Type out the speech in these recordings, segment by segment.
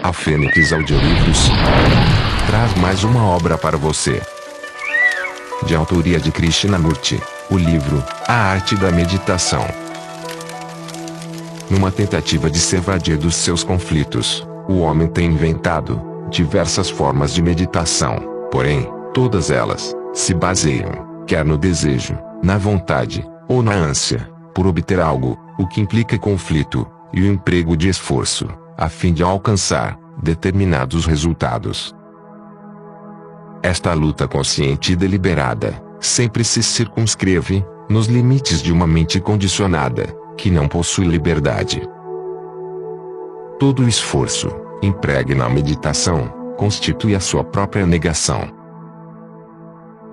A Fênix Audiolivros traz mais uma obra para você. De autoria de Krishnamurti, o livro A Arte da Meditação. Numa tentativa de se evadir dos seus conflitos, o homem tem inventado diversas formas de meditação, porém, todas elas se baseiam, quer no desejo, na vontade, ou na ânsia, por obter algo, o que implica conflito, e o emprego de esforço, a fim de alcançar determinados resultados. Esta luta consciente e deliberada, sempre se circunscreve nos limites de uma mente condicionada, que não possui liberdade. Todo esforço, empregue na meditação, constitui a sua própria negação.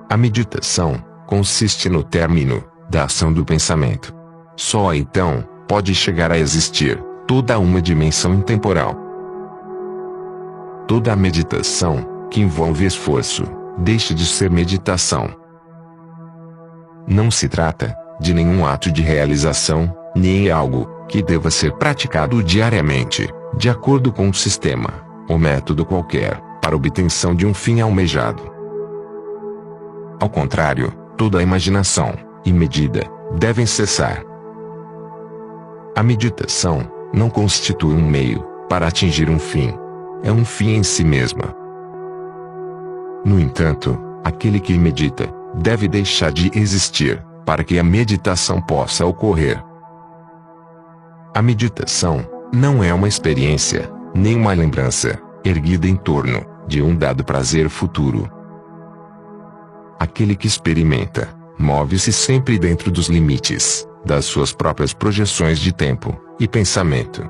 A meditação consiste no término da ação do pensamento. Só então pode chegar a existir toda uma dimensão intemporal. Toda a meditação que envolve esforço deixa de ser meditação. Não se trata de nenhum ato de realização, nem algo que deva ser praticado diariamente, de acordo com um sistema ou método qualquer, para obtenção de um fim almejado. Ao contrário, toda a imaginação e medida devem cessar. A meditação não constitui um meio para atingir um fim. É um fim em si mesma. No entanto, aquele que medita deve deixar de existir para que a meditação possa ocorrer. A meditação não é uma experiência, nem uma lembrança, erguida em torno de um dado prazer futuro. Aquele que experimenta, move-se sempre dentro dos limites das suas próprias projeções de tempo e pensamento.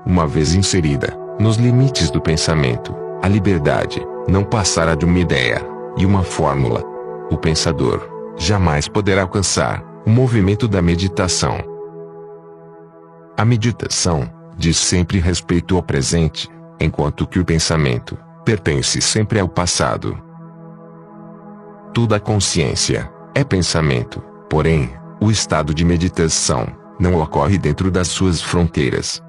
Uma vez inserida nos limites do pensamento, a liberdade não passará de uma ideia e uma fórmula. O pensador jamais poderá alcançar o movimento da meditação. A meditação diz sempre respeito ao presente, enquanto que o pensamento pertence sempre ao passado. Toda a consciência é pensamento, porém, o estado de meditação não ocorre dentro das suas fronteiras.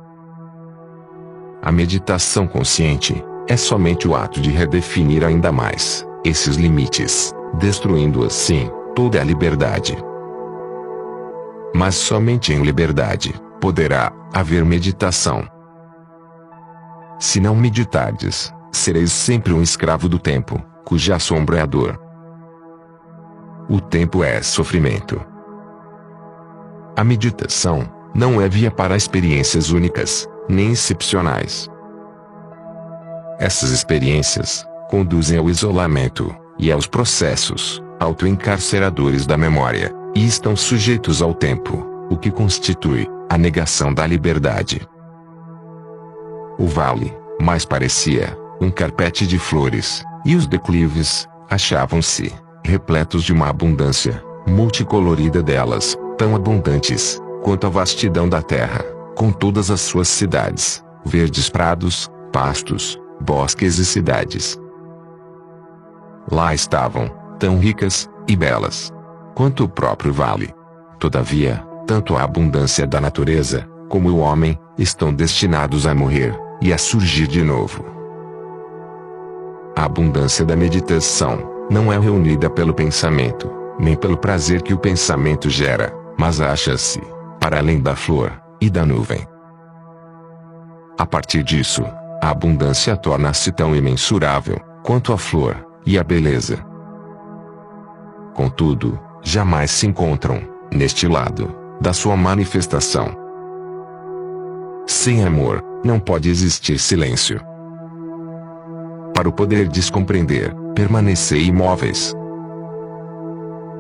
A meditação consciente é somente o ato de redefinir ainda mais esses limites, destruindo assim toda a liberdade. Mas somente em liberdade poderá haver meditação. Se não meditardes, sereis sempre um escravo do tempo, cuja sombra é a dor. O tempo é sofrimento. A meditação não é via para experiências únicas, nem excepcionais. Essas experiências conduzem ao isolamento e aos processos autoencarceradores da memória, e estão sujeitos ao tempo, o que constitui a negação da liberdade. O vale mais parecia um carpete de flores, e os declives achavam-se repletos de uma abundância multicolorida delas, tão abundantes quanto a vastidão da terra, com todas as suas cidades, verdes prados, pastos, bosques e cidades. Lá estavam, tão ricas e belas quanto o próprio vale. Todavia, tanto a abundância da natureza, como o homem, estão destinados a morrer e a surgir de novo. A abundância da meditação não é reunida pelo pensamento, nem pelo prazer que o pensamento gera, mas acha-se para além da flor e da nuvem. A partir disso, a abundância torna-se tão imensurável quanto a flor e a beleza. Contudo, jamais se encontram neste lado da sua manifestação. Sem amor, não pode existir silêncio. Para o poderdes compreender, permanecei imóveis.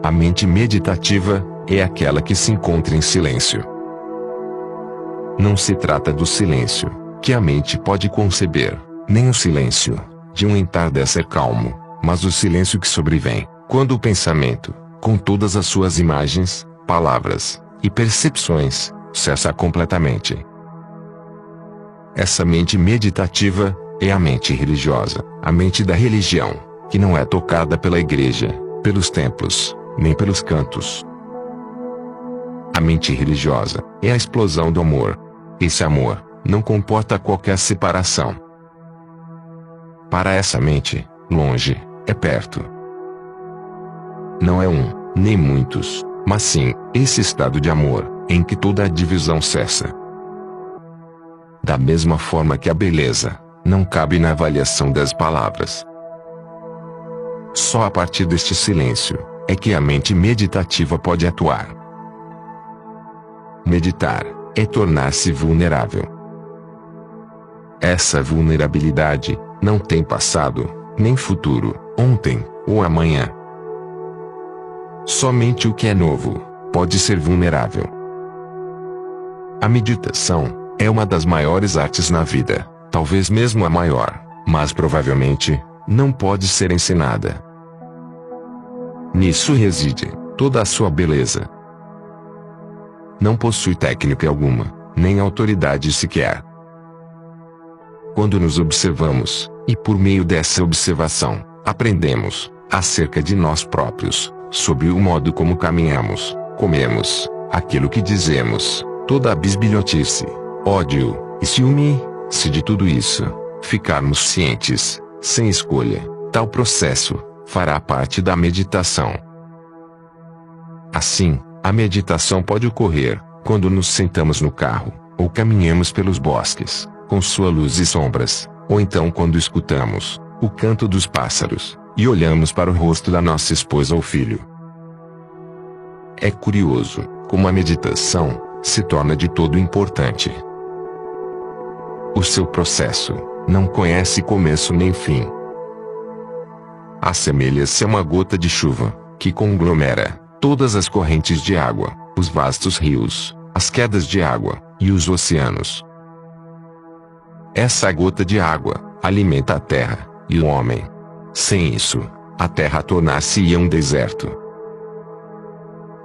A mente meditativa é aquela que se encontra em silêncio. Não se trata do silêncio que a mente pode conceber, nem o silêncio de um entardecer calmo, mas o silêncio que sobrevém quando o pensamento, com todas as suas imagens, palavras e percepções, cessa completamente. Essa mente meditativa é a mente religiosa, a mente da religião, que não é tocada pela igreja, pelos templos, nem pelos cantos. A mente religiosa é a explosão do amor. Esse amor não comporta qualquer separação. Para essa mente, longe é perto. Não é um, nem muitos, mas sim, esse estado de amor, em que toda a divisão cessa. Da mesma forma que a beleza, não cabe na avaliação das palavras. Só a partir deste silêncio, é que a mente meditativa pode atuar. Meditar, é tornar-se vulnerável. Essa vulnerabilidade, não tem passado, nem futuro, ontem, ou amanhã. Somente o que é novo, pode ser vulnerável. A meditação, é uma das maiores artes na vida, talvez mesmo a maior, mas provavelmente, não pode ser ensinada. Nisso reside toda a sua beleza. Não possui técnica alguma, nem autoridade sequer. Quando nos observamos, e por meio dessa observação, aprendemos acerca de nós próprios, sobre o modo como caminhamos, comemos, aquilo que dizemos, toda a bisbilhotice, ódio e ciúme, se de tudo isso ficarmos cientes, sem escolha, tal processo fará parte da meditação. Assim, a meditação pode ocorrer quando nos sentamos no carro, ou caminhamos pelos bosques, com sua luz e sombras, ou então quando escutamos o canto dos pássaros, e olhamos para o rosto da nossa esposa ou filho. É curioso como a meditação se torna de todo importante. O seu processo não conhece começo nem fim. Assemelha-se a uma gota de chuva, que conglomera todas as correntes de água, os vastos rios, as quedas de água, e os oceanos. Essa gota de água alimenta a terra e o homem. Sem isso, a terra tornar-se-ia um deserto.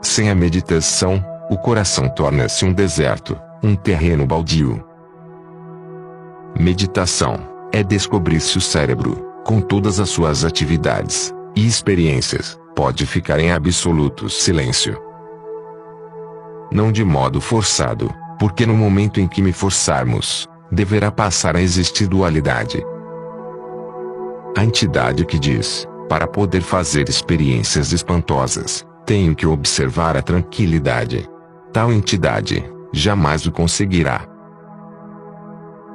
Sem a meditação, o coração torna-se um deserto, um terreno baldio. Meditação é descobrir se o cérebro, com todas as suas atividades e experiências, pode ficar em absoluto silêncio. Não de modo forçado, porque no momento em que me forçarmos, deverá passar a existir dualidade. A entidade que diz, para poder fazer experiências espantosas, tenho que observar a tranquilidade. Tal entidade, jamais o conseguirá.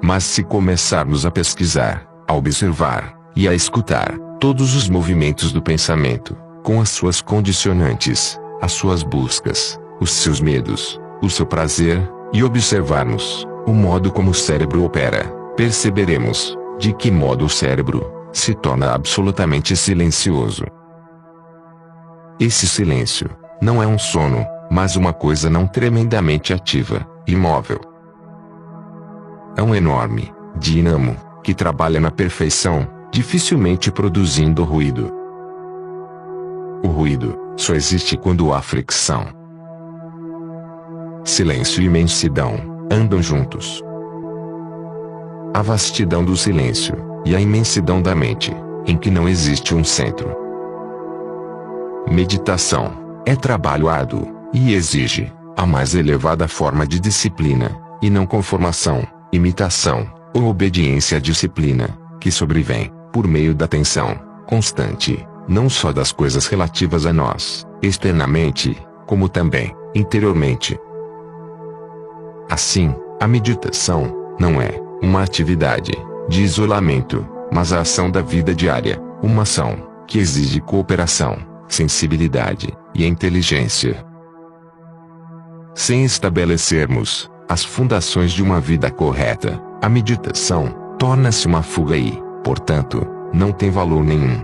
Mas se começarmos a pesquisar, a observar, e a escutar, todos os movimentos do pensamento, com as suas condicionantes, as suas buscas, os seus medos, o seu prazer, e observarmos o modo como o cérebro opera, perceberemos de que modo o cérebro se torna absolutamente silencioso. Esse silêncio não é um sono, mas uma coisa não tremendamente ativa, imóvel. É um enorme dínamo que trabalha na perfeição, dificilmente produzindo ruído. O ruído só existe quando há fricção. Silêncio e imensidão andam juntos. A vastidão do silêncio e a imensidão da mente, em que não existe um centro. Meditação é trabalho árduo e exige a mais elevada forma de disciplina, e não conformação, imitação ou obediência à disciplina, que sobrevém por meio da atenção constante, não só das coisas relativas a nós, externamente, como também interiormente. Assim, a meditação não é uma atividade de isolamento, mas a ação da vida diária, uma ação que exige cooperação, sensibilidade e inteligência. Sem estabelecermos as fundações de uma vida correta, a meditação torna-se uma fuga e, portanto, não tem valor nenhum.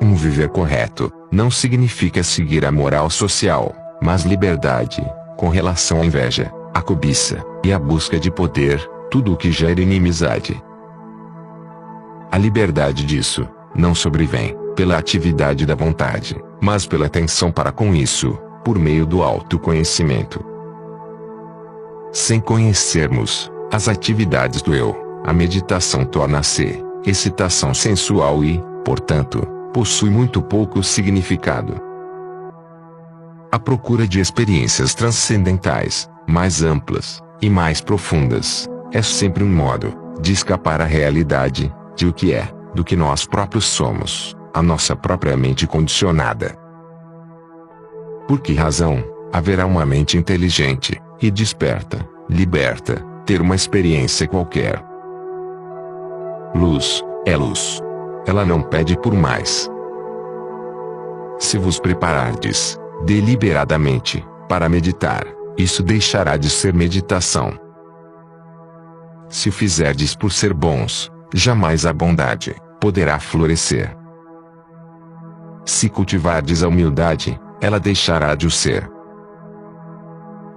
Um viver correto não significa seguir a moral social, mas liberdade, com relação à inveja, à cobiça e à busca de poder, tudo o que gera inimizade. A liberdade disso não sobrevém pela atividade da vontade, mas pela atenção para com isso, por meio do autoconhecimento. Sem conhecermos as atividades do eu, a meditação torna-se excitação sensual e, portanto, possui muito pouco significado. A procura de experiências transcendentais, mais amplas, e mais profundas, é sempre um modo de escapar à realidade, de o que é, do que nós próprios somos, a nossa própria mente condicionada. Por que razão haverá uma mente inteligente e desperta, liberta, ter uma experiência qualquer? Luz é luz. Ela não pede por mais. Se vos preparardes deliberadamente para meditar, isso deixará de ser meditação. Se o fizerdes por ser bons, jamais a bondade poderá florescer. Se cultivardes a humildade, ela deixará de o ser.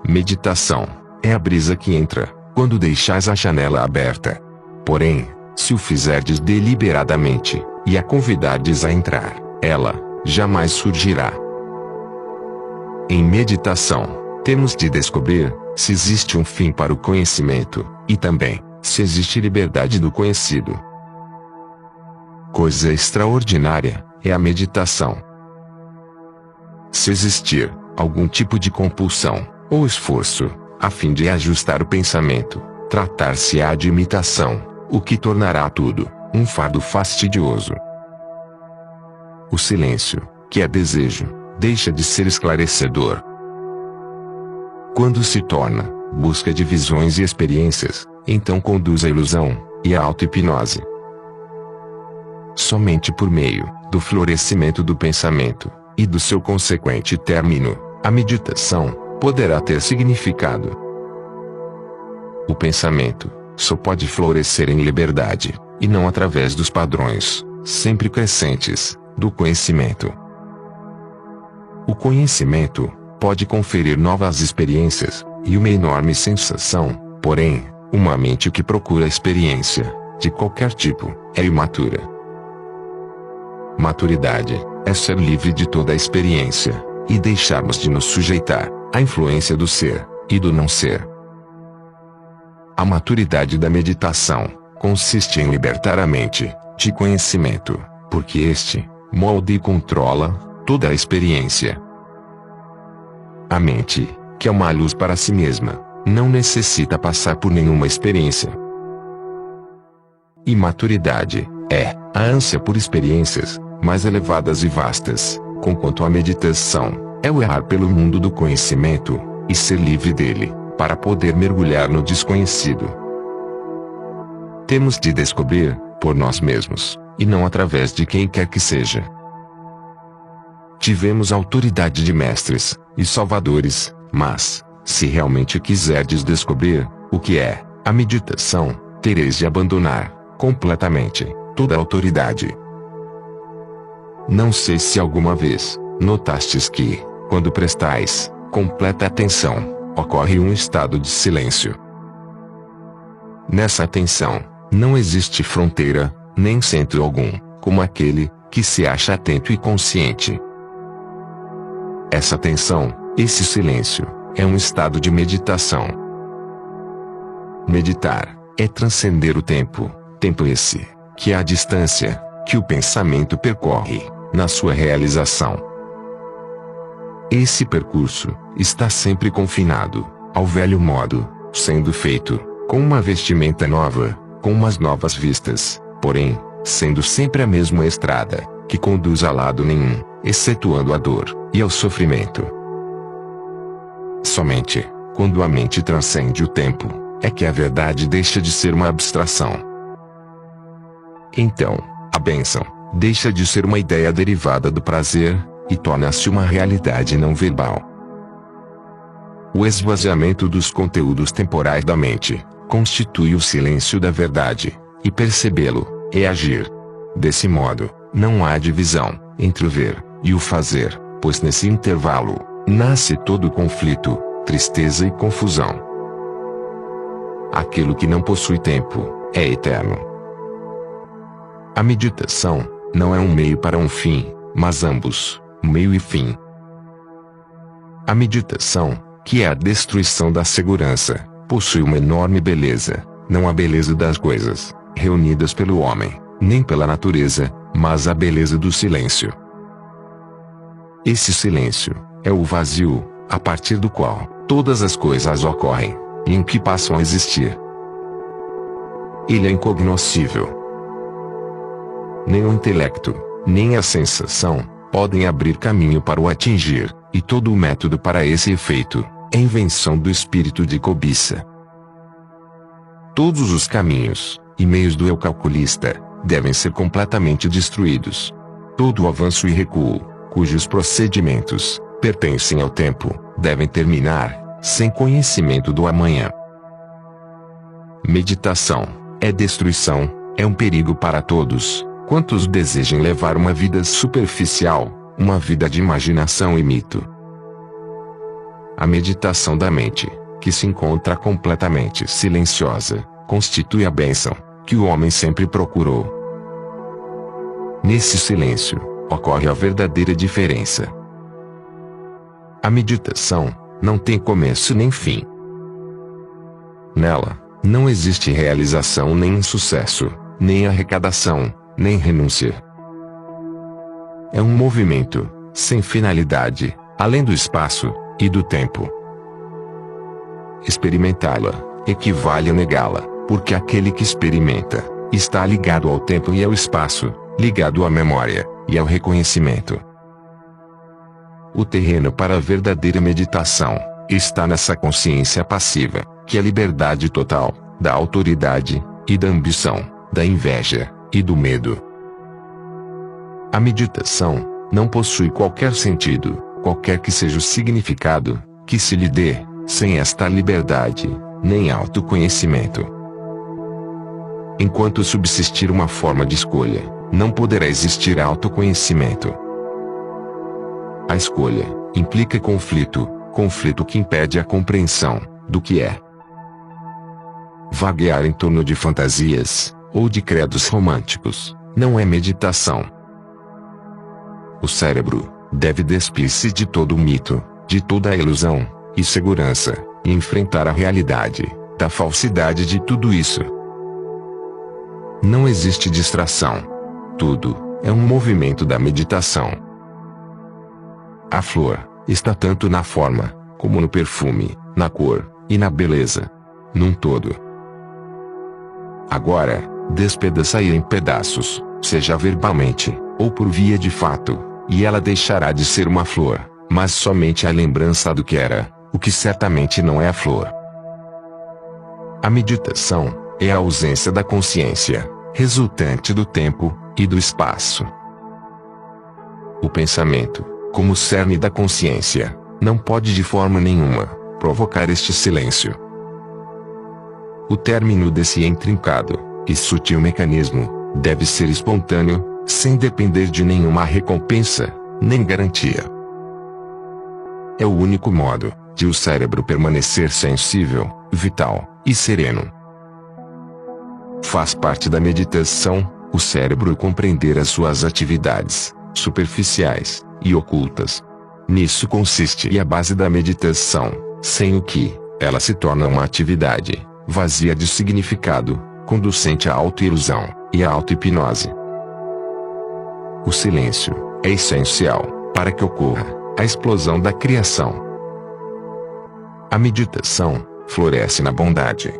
Meditação é a brisa que entra quando deixais a janela aberta. Porém, se o fizerdes deliberadamente e a convidardes a entrar, ela jamais surgirá. Em meditação, temos de descobrir se existe um fim para o conhecimento, e também se existe liberdade do conhecido. Coisa extraordinária é a meditação. Se existir algum tipo de compulsão ou esforço a fim de ajustar o pensamento, tratar-se-á de imitação, o que tornará tudo um fardo fastidioso. O silêncio, que é desejo, deixa de ser esclarecedor. Quando se torna busca de visões e experiências, então conduz à ilusão e à auto-hipnose. Somente por meio do florescimento do pensamento e do seu consequente término, a meditação poderá ter significado. O pensamento só pode florescer em liberdade, e não através dos padrões, sempre crescentes, do conhecimento. O conhecimento pode conferir novas experiências e uma enorme sensação, porém, uma mente que procura experiência, de qualquer tipo, é imatura. Maturidade é ser livre de toda a experiência, e deixarmos de nos sujeitar à influência do ser e do não ser. A maturidade da meditação consiste em libertar a mente de conhecimento, porque este molda e controla toda a experiência. A mente, que é uma luz para si mesma, não necessita passar por nenhuma experiência. Imaturidade é a ânsia por experiências mais elevadas e vastas, conquanto a meditação é o errar pelo mundo do conhecimento e ser livre dele, para poder mergulhar no desconhecido. Temos de descobrir por nós mesmos, e não através de quem quer que seja. Tivemos autoridade de mestres e salvadores, mas, se realmente quiserdes descobrir o que é a meditação, tereis de abandonar completamente toda a autoridade. Não sei se alguma vez notastes que, quando prestais completa atenção, ocorre um estado de silêncio. Nessa atenção, não existe fronteira, nem centro algum, como aquele que se acha atento e consciente. Essa atenção, esse silêncio, é um estado de meditação. Meditar é transcender o tempo, tempo esse, que é a distância que o pensamento percorre na sua realização. Esse percurso está sempre confinado ao velho modo, sendo feito com uma vestimenta nova, com umas novas vistas, porém, sendo sempre a mesma estrada, que conduz a lado nenhum, excetuando a dor e ao sofrimento. Somente quando a mente transcende o tempo, é que a verdade deixa de ser uma abstração. Então, a bênção deixa de ser uma ideia derivada do prazer, e torna-se uma realidade não verbal. O esvaziamento dos conteúdos temporais da mente constitui o silêncio da verdade, e percebê-lo é agir. Desse modo, não há divisão entre o ver e o fazer, pois nesse intervalo nasce todo o conflito, tristeza e confusão. Aquilo que não possui tempo é eterno. A meditação não é um meio para um fim, mas ambos, meio e fim. A meditação, que é a destruição da segurança, possui uma enorme beleza, não a beleza das coisas reunidas pelo homem, nem pela natureza, mas a beleza do silêncio. Esse silêncio é o vazio, a partir do qual todas as coisas ocorrem, e em que passam a existir. Ele é incognoscível. Nem o intelecto, nem a sensação, podem abrir caminho para o atingir, e todo o método para esse efeito, é invenção do espírito de cobiça. Todos os caminhos, e meios do eu calculista, devem ser completamente destruídos. Todo o avanço e recuo, cujos procedimentos, pertencem ao tempo, devem terminar, sem conhecimento do amanhã. Meditação, é destruição, é um perigo para todos, quantos desejem levar uma vida superficial, uma vida de imaginação e mito. A meditação da mente, que se encontra completamente silenciosa, constitui a bênção, que o homem sempre procurou. Nesse silêncio, ocorre a verdadeira diferença. A meditação, não tem começo nem fim. Nela, não existe realização nem insucesso, nem arrecadação, nem renúncia. É um movimento, sem finalidade, além do espaço, e do tempo. Experimentá-la, equivale a negá-la, porque aquele que experimenta, está ligado ao tempo e ao espaço, ligado à memória, e ao reconhecimento. O terreno para a verdadeira meditação, está nessa consciência passiva, que é a liberdade total, da autoridade, e da ambição, da inveja, e do medo. A meditação, não possui qualquer sentido, qualquer que seja o significado, que se lhe dê, sem esta liberdade, nem autoconhecimento. Enquanto subsistir uma forma de escolha, não poderá existir autoconhecimento. A escolha, implica conflito, conflito que impede a compreensão, do que é. Vaguear em torno de fantasias, ou de credos românticos, não é meditação. O cérebro, deve despir-se de todo o mito, de toda a ilusão, e segurança, e enfrentar a realidade, da falsidade de tudo isso. Não existe distração. Tudo, é um movimento da meditação. A flor, está tanto na forma, como no perfume, na cor, e na beleza. Num todo. Agora, despedaça-a em pedaços, seja verbalmente, ou por via de fato, e ela deixará de ser uma flor, mas somente a lembrança do que era, o que certamente não é a flor. A meditação, é a ausência da consciência, resultante do tempo, e do espaço. O pensamento, como cerne da consciência, não pode de forma nenhuma, provocar este silêncio. O término desse intrincado, e sutil mecanismo, deve ser espontâneo, sem depender de nenhuma recompensa, nem garantia. É o único modo, de o cérebro permanecer sensível, vital, e sereno. Faz parte da meditação, o cérebro compreender as suas atividades, superficiais, e ocultas. Nisso consiste a base da meditação, sem o que, ela se torna uma atividade, vazia de significado, conducente à auto-ilusão, e à auto-hipnose. O silêncio, é essencial, para que ocorra, a explosão da criação. A meditação, floresce na bondade.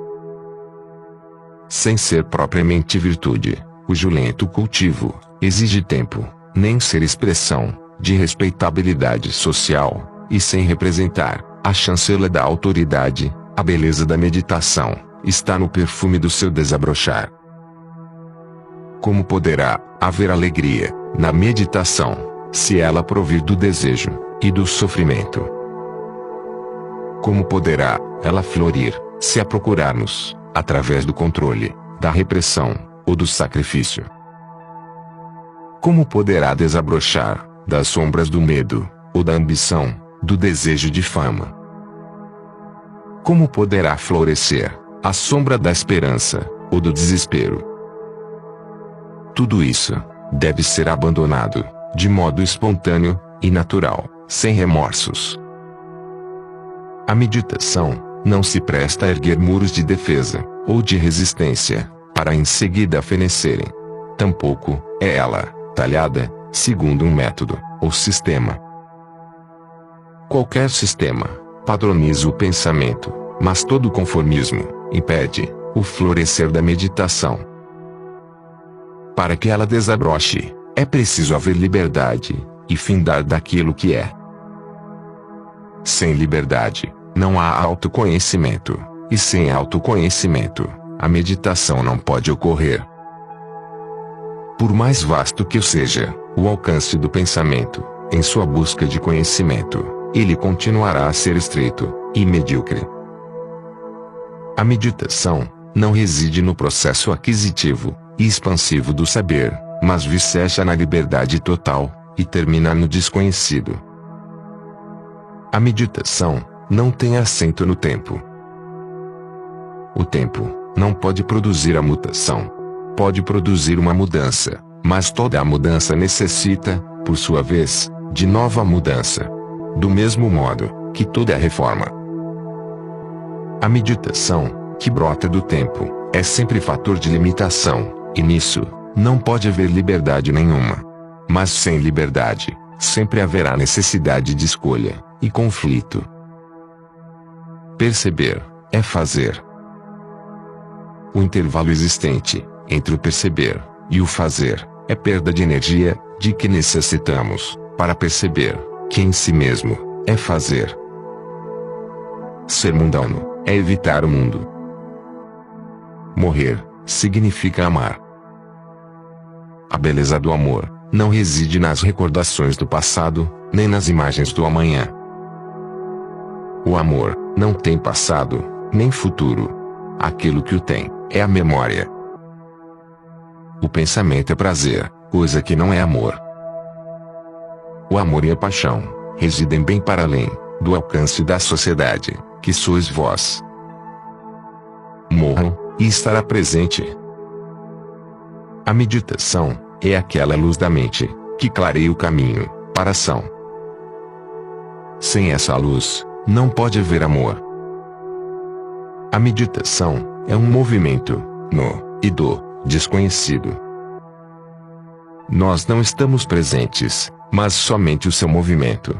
Sem ser propriamente virtude, cujo lento cultivo, exige tempo, nem ser expressão, de respeitabilidade social, e sem representar, a chancela da autoridade, a beleza da meditação, está no perfume do seu desabrochar. Como poderá haver alegria, na meditação, se ela provir do desejo, e do sofrimento? Como poderá ela florir, se a procurarmos, através do controle, da repressão, ou do sacrifício? Como poderá desabrochar, das sombras do medo, ou da ambição, do desejo de fama? Como poderá florescer, à sombra da esperança, ou do desespero? Tudo isso, deve ser abandonado, de modo espontâneo, e natural, sem remorsos. A meditação, não se presta a erguer muros de defesa, ou de resistência, para em seguida fenecerem. Tampouco, é ela, talhada, segundo um método, ou sistema. Qualquer sistema, padroniza o pensamento, Mas todo conformismo impede o florescer da meditação. Para que ela desabroche, é preciso haver liberdade e findar daquilo que é. Sem liberdade, não há autoconhecimento, e sem autoconhecimento, a meditação não pode ocorrer. Por mais vasto que seja o alcance do pensamento, em sua busca de conhecimento, ele continuará a ser estreito e medíocre. A meditação não reside no processo aquisitivo e expansivo do saber, mas viceja na liberdade total e termina no desconhecido. A meditação não tem assento no tempo. O tempo não pode produzir a mutação. Pode produzir uma mudança, mas toda a mudança necessita, por sua vez, de nova mudança. Do mesmo modo que toda a reforma. A meditação, que brota do tempo, é sempre fator de limitação, e nisso, não pode haver liberdade nenhuma. Mas sem liberdade, sempre haverá necessidade de escolha e conflito. Perceber é fazer. O intervalo existente entre o perceber e o fazer é perda de energia, de que necessitamos para perceber que em si mesmo é fazer. Ser mundano é evitar o mundo. Morrer significa amar. A beleza do amor não reside nas recordações do passado, nem nas imagens do amanhã. O amor não tem passado, nem futuro. Aquilo que o tem é a memória. O pensamento é prazer, coisa que não é amor. O amor e a paixão residem bem para além do alcance da sociedade, que sois vós. Morram, e estará presente. A meditação é aquela luz da mente que clareia o caminho para a ação. Sem essa luz, não pode haver amor. A meditação é um movimento no e do desconhecido. Nós não estamos presentes, mas somente o seu movimento.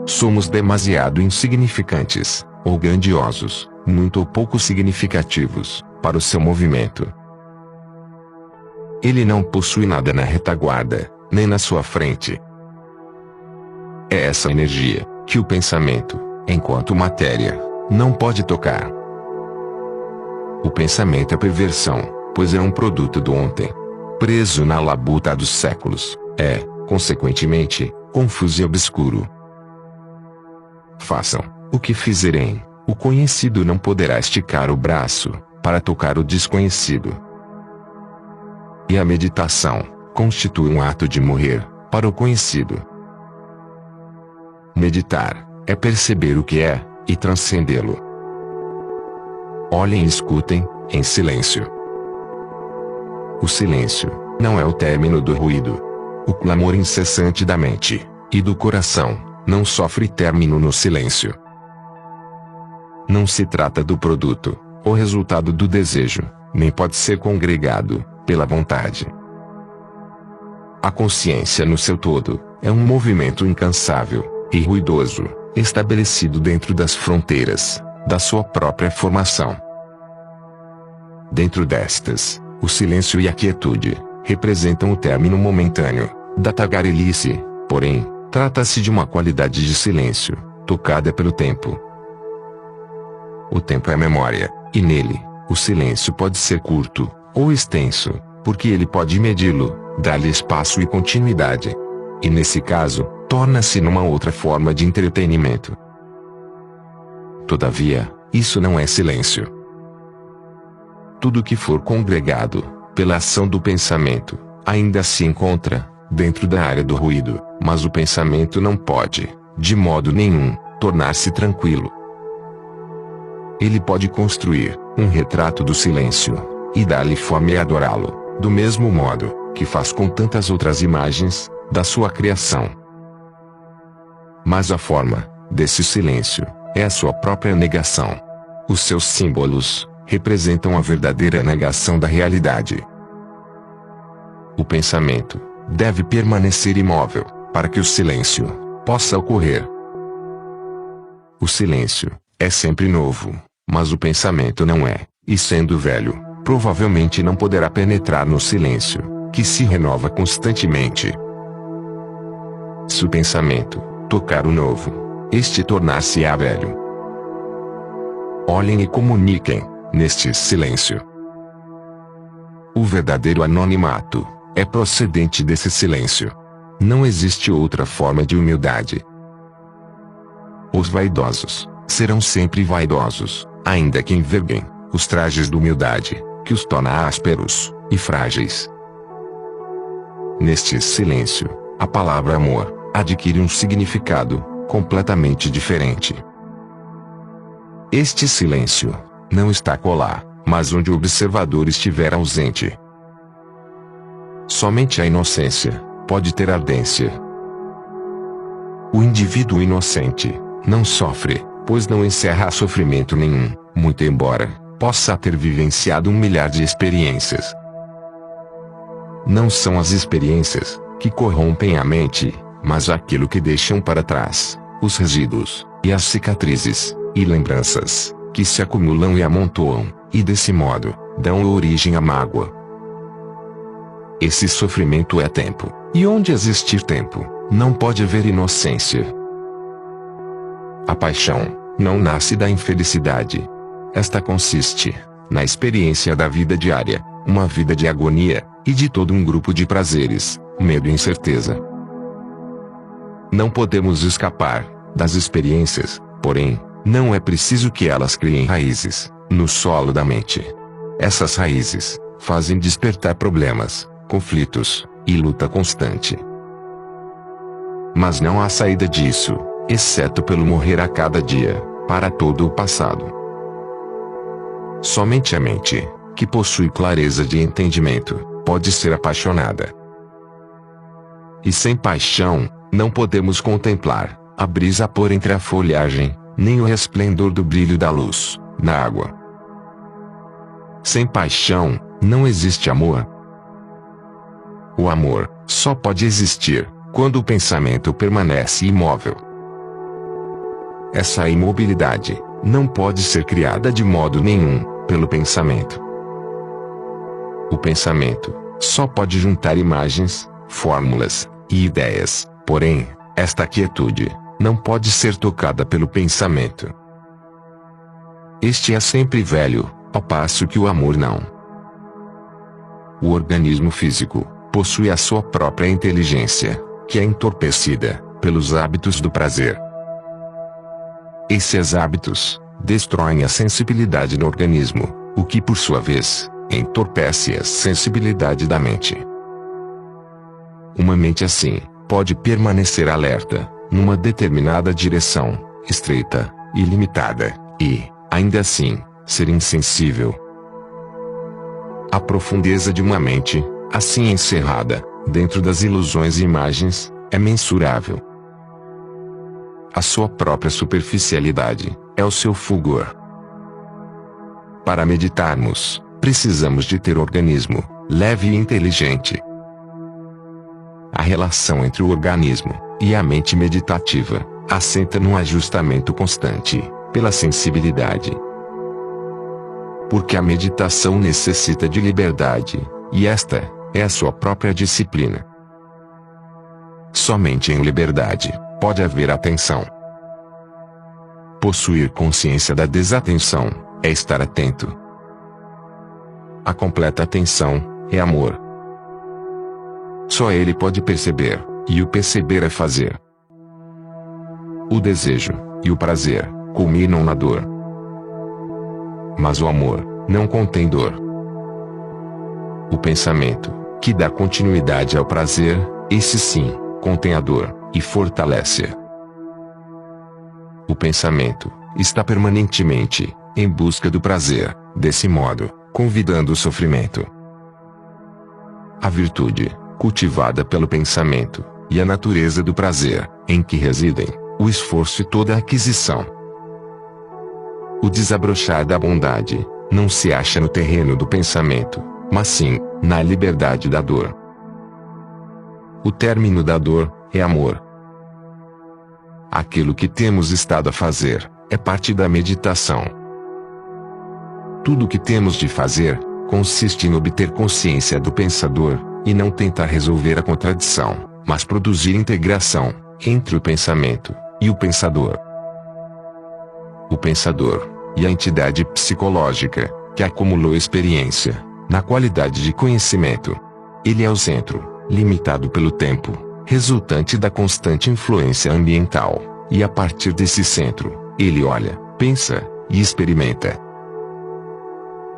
Somos demasiado insignificantes, ou grandiosos, muito ou pouco significativos, para o seu movimento. Ele não possui nada na retaguarda, nem na sua frente. É essa energia que o pensamento, enquanto matéria, não pode tocar. O pensamento é perversão, pois é um produto do ontem. Preso na labuta dos séculos, é, consequentemente, confuso e obscuro. Façam o que fizerem, o conhecido não poderá esticar o braço para tocar o desconhecido. E a meditação constitui um ato de morrer para o conhecido. Meditar é perceber o que é e transcendê-lo. Olhem e escutem, em silêncio. O silêncio não é o término do ruído. O clamor incessante da mente e do coração não sofre término no silêncio. Não se trata do produto, ou resultado do desejo, nem pode ser congregado pela vontade. A consciência no seu todo é um movimento incansável e ruidoso, estabelecido dentro das fronteiras da sua própria formação. Dentro destas, o silêncio e a quietude representam o término momentâneo da tagarelice, porém, trata-se de uma qualidade de silêncio, tocada pelo tempo. O tempo é memória, e nele, o silêncio pode ser curto ou extenso, porque ele pode medi-lo, dar-lhe espaço e continuidade. E nesse caso, torna-se numa outra forma de entretenimento. Todavia, isso não é silêncio. Tudo que for congregado pela ação do pensamento ainda se encontra dentro da área do ruído, mas o pensamento não pode, de modo nenhum, tornar-se tranquilo. Ele pode construir um retrato do silêncio e dar-lhe fome e adorá-lo, do mesmo modo que faz com tantas outras imagens da sua criação. Mas a forma desse silêncio é a sua própria negação. Os seus símbolos representam a verdadeira negação da realidade. O pensamento deve permanecer imóvel para que o silêncio possa ocorrer. O silêncio é sempre novo, mas o pensamento não é, e sendo velho, provavelmente não poderá penetrar no silêncio, que se renova constantemente. Se o pensamento tocar o novo, este tornar-se-á velho. Olhem e comuniquem, neste silêncio. O verdadeiro anonimato é procedente desse silêncio. Não existe outra forma de humildade. Os vaidosos serão sempre vaidosos, ainda que enverguem os trajes de humildade, que os torna ásperos e frágeis. Neste silêncio, a palavra amor adquire um significado completamente diferente. Este silêncio não está colar, mas onde o observador estiver ausente. Somente a inocência pode ter ardência. O indivíduo inocente não sofre, pois não encerra sofrimento nenhum, muito embora possa ter vivenciado 1 milhar de experiências. Não são as experiências que corrompem a mente, mas aquilo que deixam para trás, os resíduos, e as cicatrizes, e lembranças, que se acumulam e amontoam, e desse modo, dão origem à mágoa. Esse sofrimento é tempo, e onde existir tempo, não pode haver inocência. A paixão não nasce da infelicidade. Esta consiste na experiência da vida diária, uma vida de agonia, e de todo um grupo de prazeres, medo e incerteza. Não podemos escapar das experiências, porém, não é preciso que elas criem raízes no solo da mente. Essas raízes fazem despertar problemas, conflitos e luta constante. Mas não há saída disso, exceto pelo morrer a cada dia, para todo o passado. Somente a mente, que possui clareza de entendimento, pode ser apaixonada. E sem paixão, não podemos contemplar a brisa por entre a folhagem, nem o resplendor do brilho da luz na água. Sem paixão, não existe amor. O amor só pode existir quando o pensamento permanece imóvel. Essa imobilidade não pode ser criada de modo nenhum pelo pensamento. O pensamento só pode juntar imagens, fórmulas e ideias, porém, esta quietude não pode ser tocada pelo pensamento. Este é sempre velho, ao passo que o amor não. O organismo físico possui a sua própria inteligência, que é entorpecida pelos hábitos do prazer. Esses hábitos destroem a sensibilidade no organismo, o que por sua vez entorpece a sensibilidade da mente. Uma mente assim pode permanecer alerta numa determinada direção, estreita e limitada, e, ainda assim, ser insensível. A profundeza de uma mente, assim encerrada, dentro das ilusões e imagens, é mensurável. A sua própria superficialidade é o seu fulgor. Para meditarmos, precisamos de ter organismo leve e inteligente. A relação entre o organismo e a mente meditativa assenta num ajustamento constante pela sensibilidade. Porque a meditação necessita de liberdade, e esta é a sua própria disciplina. Somente em liberdade pode haver atenção. Possuir consciência da desatenção é estar atento. A completa atenção é amor. Só ele pode perceber, e o perceber é fazer. O desejo e o prazer culminam na dor. Mas o amor não contém dor. O pensamento, que dá continuidade ao prazer, esse sim, contém a dor e fortalece-a. O pensamento está permanentemente em busca do prazer, desse modo, convidando o sofrimento. A virtude, cultivada pelo pensamento, e a natureza do prazer, em que residem o esforço e toda a aquisição. O desabrochar da bondade não se acha no terreno do pensamento, mas sim na liberdade da dor. O término da dor é amor. Aquilo que temos estado a fazer é parte da meditação. Tudo o que temos de fazer consiste em obter consciência do pensador, e não tentar resolver a contradição, mas produzir integração entre o pensamento e o pensador. O pensador e a entidade psicológica que acumulou experiência na qualidade de conhecimento. Ele é o centro, limitado pelo tempo, resultante da constante influência ambiental, e a partir desse centro, ele olha, pensa e experimenta.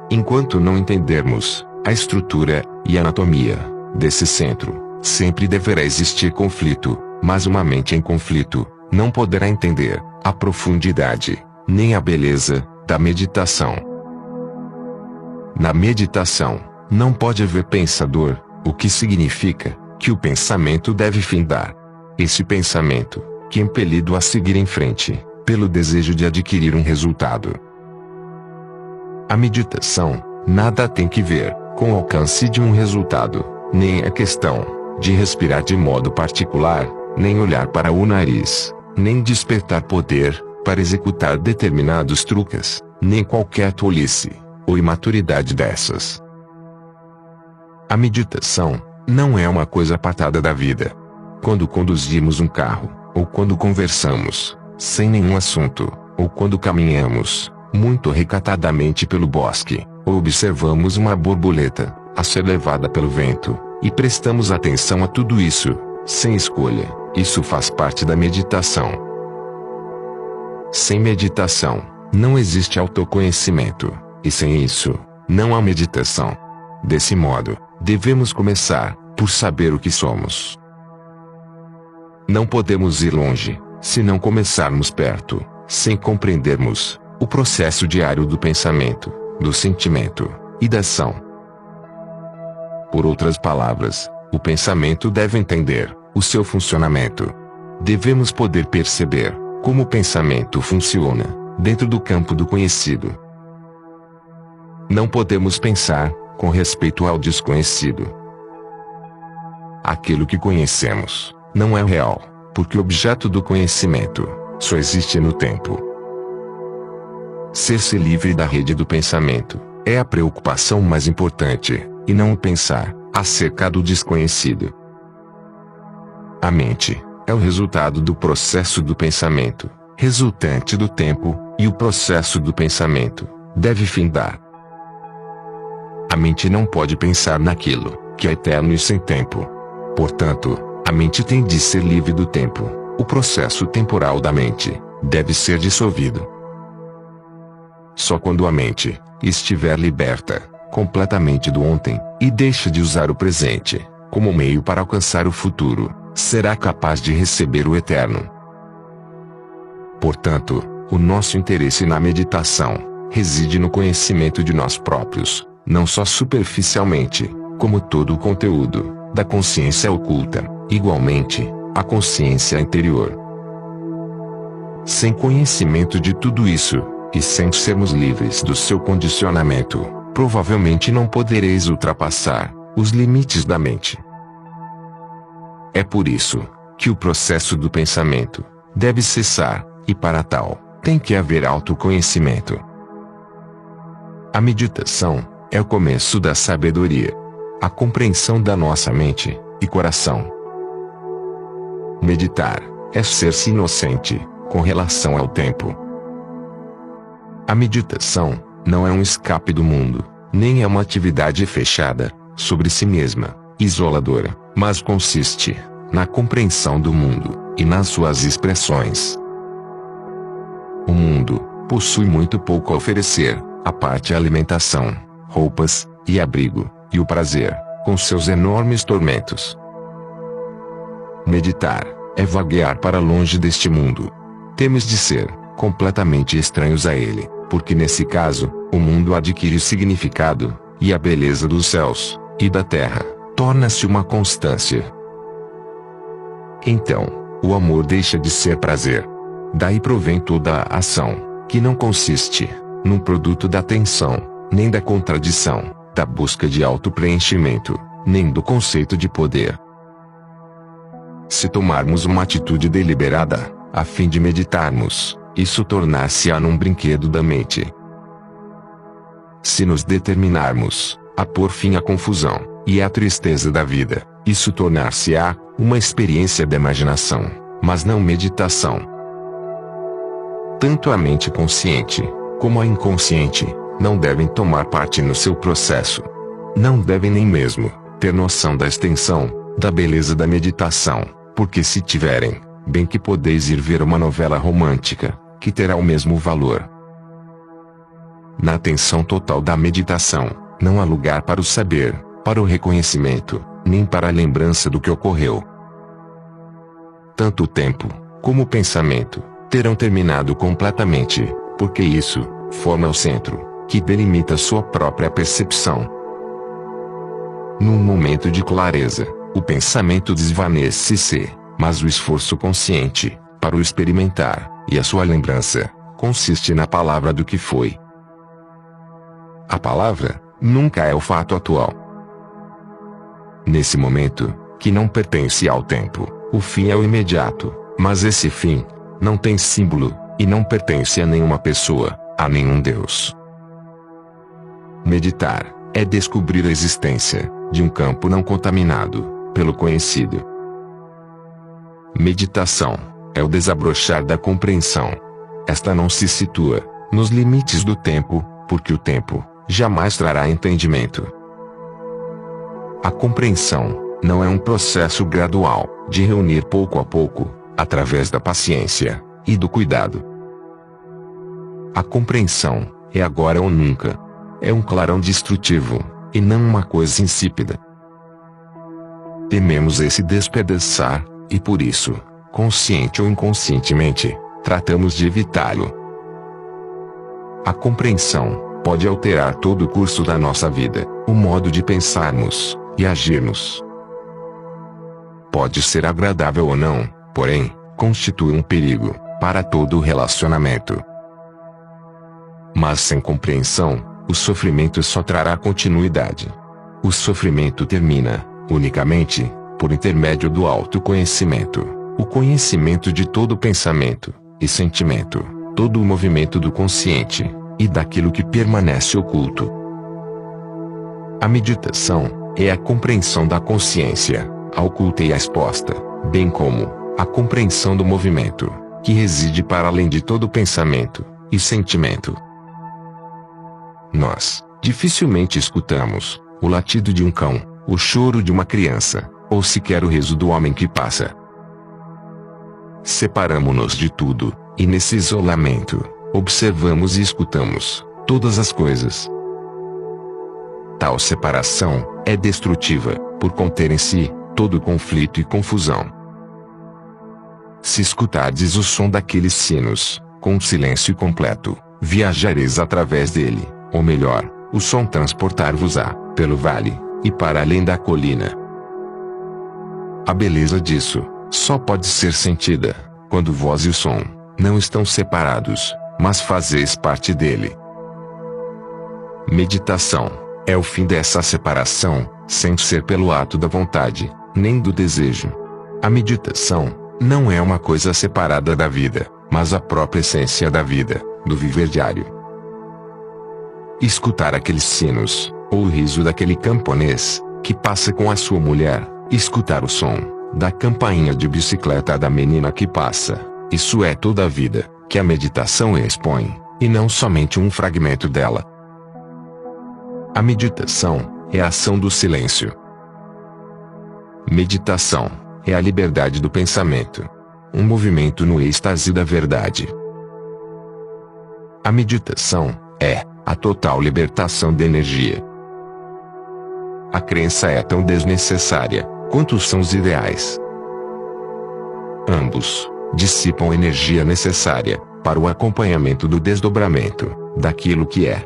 Enquanto não entendermos a estrutura e a anatomia desse centro, sempre deverá existir conflito, mas uma mente em conflito não poderá entender a profundidade, nem a beleza da meditação. Na meditação, não pode haver pensador, o que significa que o pensamento deve findar. Esse pensamento, que é impelido a seguir em frente, pelo desejo de adquirir um resultado. A meditação nada tem que ver com o alcance de um resultado, nem a questão de respirar de modo particular, nem olhar para o nariz, nem despertar poder para executar determinados truques, nem qualquer tolice ou imaturidade dessas. A meditação não é uma coisa apartada da vida. Quando conduzimos um carro, ou quando conversamos sem nenhum assunto, ou quando caminhamos muito recatadamente pelo bosque, ou observamos uma borboleta a ser levada pelo vento, e prestamos atenção a tudo isso, sem escolha, isso faz parte da meditação. Sem meditação, não existe autoconhecimento, e sem isso, não há meditação. Desse modo, devemos começar por saber o que somos. Não podemos ir longe, se não começarmos perto, sem compreendermos o processo diário do pensamento, do sentimento e da ação. Por outras palavras, o pensamento deve entender o seu funcionamento. Devemos poder perceber como o pensamento funciona dentro do campo do conhecido. Não podemos pensar com respeito ao desconhecido. Aquilo que conhecemos não é real, porque o objeto do conhecimento só existe no tempo. Ser-se livre da rede do pensamento é a preocupação mais importante, e não o pensar acerca do desconhecido. A mente é o resultado do processo do pensamento, resultante do tempo, e o processo do pensamento deve findar. A mente não pode pensar naquilo que é eterno e sem tempo. Portanto, a mente tem de ser livre do tempo. O processo temporal da mente deve ser dissolvido. Só quando a mente estiver liberta completamente do ontem, e deixa de usar o presente como meio para alcançar o futuro, será capaz de receber o eterno. Portanto, o nosso interesse na meditação reside no conhecimento de nós próprios, não só superficialmente, como todo o conteúdo da consciência oculta, igualmente, a consciência interior. Sem conhecimento de tudo isso, e sem sermos livres do seu condicionamento, provavelmente não podereis ultrapassar os limites da mente. É por isso que o processo do pensamento deve cessar, e para tal, tem que haver autoconhecimento. A meditação é o começo da sabedoria, a compreensão da nossa mente e coração. Meditar é ser-se inocente com relação ao tempo. A meditação não é um escape do mundo, nem é uma atividade fechada sobre si mesma, isoladora, mas consiste na compreensão do mundo e nas suas expressões. O mundo possui muito pouco a oferecer, à parte a alimentação, roupas e abrigo, e o prazer, com seus enormes tormentos. Meditar é vaguear para longe deste mundo. Temos de ser completamente estranhos a ele, porque nesse caso, o mundo adquire significado, e a beleza dos céus e da terra torna-se uma constância. Então, o amor deixa de ser prazer. Daí provém toda a ação, que não consiste num produto da tensão, nem da contradição, da busca de autopreenchimento, nem do conceito de poder. Se tomarmos uma atitude deliberada, a fim de meditarmos isso tornar-se-á num brinquedo da mente. Se nos determinarmos a pôr fim à confusão e à tristeza da vida, isso tornar-se-á uma experiência da imaginação, mas não meditação. Tanto a mente consciente como a inconsciente não devem tomar parte no seu processo. Não devem nem mesmo ter noção da extensão, da beleza da meditação, porque se tiverem, bem que podeis ir ver uma novela romântica, que terá o mesmo valor. Na atenção total da meditação, não há lugar para o saber, para o reconhecimento, nem para a lembrança do que ocorreu. Tanto o tempo, como o pensamento, terão terminado completamente, porque isso forma o centro, que delimita sua própria percepção. Num momento de clareza, o pensamento desvanece-se, mas o esforço consciente, para o experimentar, e a sua lembrança, consiste na palavra do que foi. A palavra nunca é o fato atual. Nesse momento, que não pertence ao tempo, o fim é o imediato, mas esse fim não tem símbolo, e não pertence a nenhuma pessoa, a nenhum Deus. Meditar é descobrir a existência de um campo não contaminado pelo conhecido. Meditação é o desabrochar da compreensão. Esta não se situa nos limites do tempo, porque o tempo jamais trará entendimento. A compreensão não é um processo gradual, de reunir pouco a pouco, através da paciência e do cuidado. A compreensão é agora ou nunca. É um clarão destrutivo, e não uma coisa insípida. Tememos esse despedaçar, e por isso, consciente ou inconscientemente, tratamos de evitá-lo. A compreensão pode alterar todo o curso da nossa vida, o modo de pensarmos e agirmos. Pode ser agradável ou não, porém, constitui um perigo para todo o relacionamento. Mas sem compreensão, o sofrimento só trará continuidade. O sofrimento termina, unicamente, por intermédio do autoconhecimento, o conhecimento de todo pensamento e sentimento, todo o movimento do consciente, e daquilo que permanece oculto. A meditação é a compreensão da consciência, a oculta e a exposta, bem como a compreensão do movimento, que reside para além de todo pensamento e sentimento. Nós dificilmente escutamos o latido de um cão, o choro de uma criança, ou sequer o riso do homem que passa. Separamo-nos de tudo, e nesse isolamento, observamos e escutamos todas as coisas. Tal separação é destrutiva, por conter em si todo conflito e confusão. Se escutardes o som daqueles sinos, com silêncio completo, viajareis através dele. Ou melhor, o som transportar-vos-á, pelo vale, e para além da colina. A beleza disso, só pode ser sentida, quando vós e o som, não estão separados, mas fazeis parte dele. Meditação, é o fim dessa separação, sem ser pelo ato da vontade, nem do desejo. A meditação, não é uma coisa separada da vida, mas a própria essência da vida, do viver diário. Escutar aqueles sinos, ou o riso daquele camponês, que passa com a sua mulher, escutar o som da campainha de bicicleta da menina que passa, isso é toda a vida, que a meditação expõe, e não somente um fragmento dela. A meditação é a ação do silêncio. Meditação é a liberdade do pensamento, um movimento no êxtase da verdade. A meditação é a total libertação de energia. A crença é tão desnecessária quanto são os ideais. Ambos dissipam a energia necessária para o acompanhamento do desdobramento daquilo que é.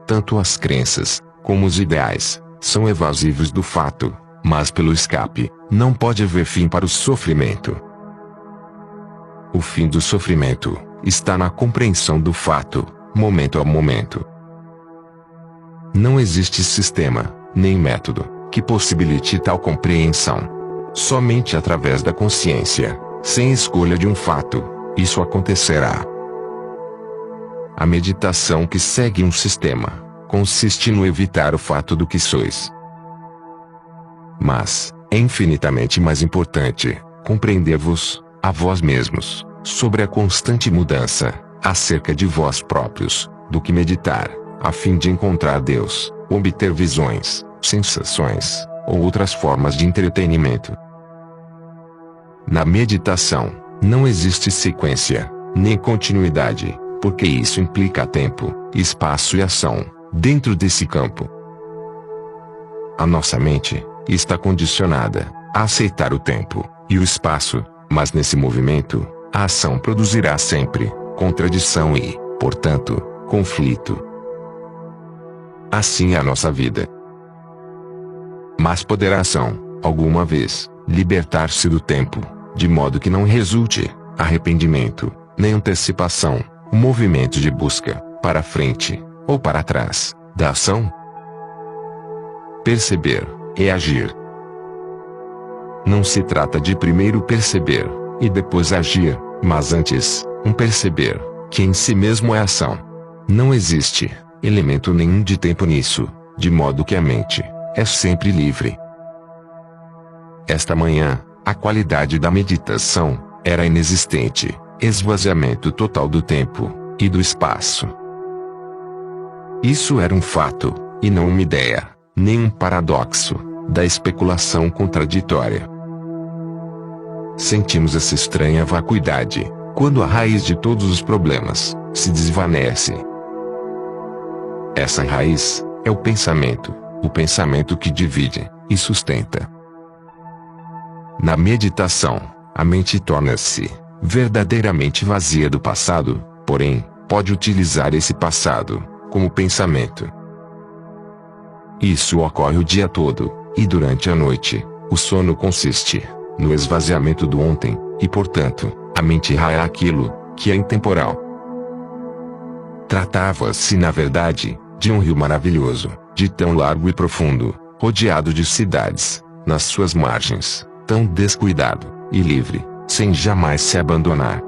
Tanto as crenças como os ideais são evasivos do fato, mas pelo escape não pode haver fim para o sofrimento. O fim do sofrimento está na compreensão do fato, momento a momento. Não existe sistema, nem método, que possibilite tal compreensão. Somente através da consciência, sem escolha de um fato, isso acontecerá. A meditação que segue um sistema consiste no evitar o fato do que sois. Mas é infinitamente mais importante compreender-vos, a vós mesmos, sobre a constante mudança, acerca de vós próprios, do que meditar, a fim de encontrar Deus, obter visões, sensações, ou outras formas de entretenimento. Na meditação, não existe sequência, nem continuidade, porque isso implica tempo, espaço e ação, dentro desse campo. A nossa mente está condicionada a aceitar o tempo e o espaço, mas nesse movimento, a ação produzirá sempre contradição e, portanto, conflito. Assim é a nossa vida. Mas poderá a ação, alguma vez, libertar-se do tempo, de modo que não resulte arrependimento, nem antecipação, um movimento de busca, para frente, ou para trás, da ação? Perceber é agir. Não se trata de primeiro perceber, e depois agir, mas antes, um perceber, que em si mesmo é ação. Não existe elemento nenhum de tempo nisso, de modo que a mente é sempre livre. Esta manhã, a qualidade da meditação era inexistente, esvaziamento total do tempo e do espaço. Isso era um fato, e não uma ideia, nem um paradoxo da especulação contraditória. Sentimos essa estranha vacuidade quando a raiz de todos os problemas se desvanece. Essa raiz é o pensamento que divide e sustenta. Na meditação, a mente torna-se verdadeiramente vazia do passado, porém, pode utilizar esse passado como pensamento. Isso ocorre o dia todo, e durante a noite, o sono consiste no esvaziamento do ontem, e portanto, a mente raia aquilo que é intemporal. Tratava-se na verdade, de um rio maravilhoso, de tão largo e profundo, rodeado de cidades, nas suas margens, tão descuidado e livre, sem jamais se abandonar.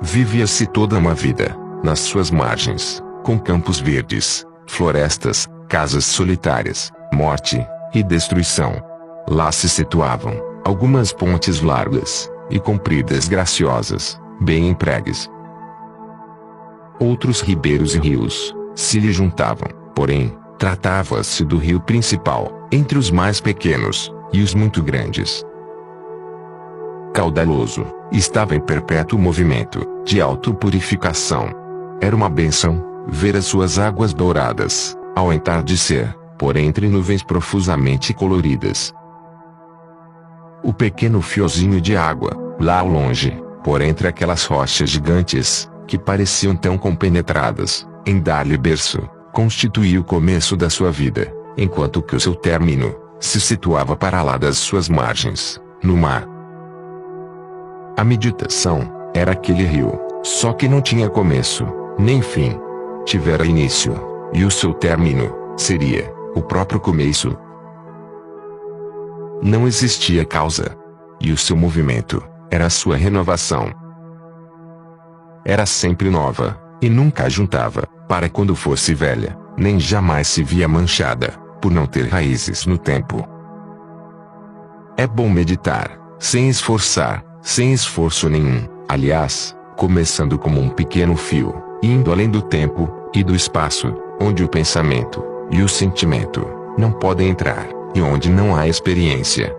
Vivia-se toda uma vida, nas suas margens, com campos verdes, florestas, casas solitárias, morte e destruição. Lá se situavam algumas pontes largas e compridas graciosas, bem empregues. Outros ribeiros e rios se lhe juntavam, porém, tratava-se do rio principal, entre os mais pequenos e os muito grandes. Caudaloso, estava em perpétuo movimento de autopurificação. Era uma bênção ver as suas águas douradas, ao entardecer, por entre nuvens profusamente coloridas. O pequeno fiozinho de água, lá ao longe, por entre aquelas rochas gigantes, que pareciam tão compenetradas, em dar-lhe berço, constituía o começo da sua vida, enquanto que o seu término se situava para lá das suas margens, no mar. A meditação era aquele rio, só que não tinha começo, nem fim. Tivera início, e o seu término seria o próprio começo. Não existia causa, e o seu movimento era a sua renovação. Era sempre nova, e nunca ajuntava, para quando fosse velha, nem jamais se via manchada, por não ter raízes no tempo. É bom meditar, sem esforçar, sem esforço nenhum, aliás, começando como um pequeno fio, indo além do tempo e do espaço, onde o pensamento e o sentimento não podem entrar, e onde não há experiência.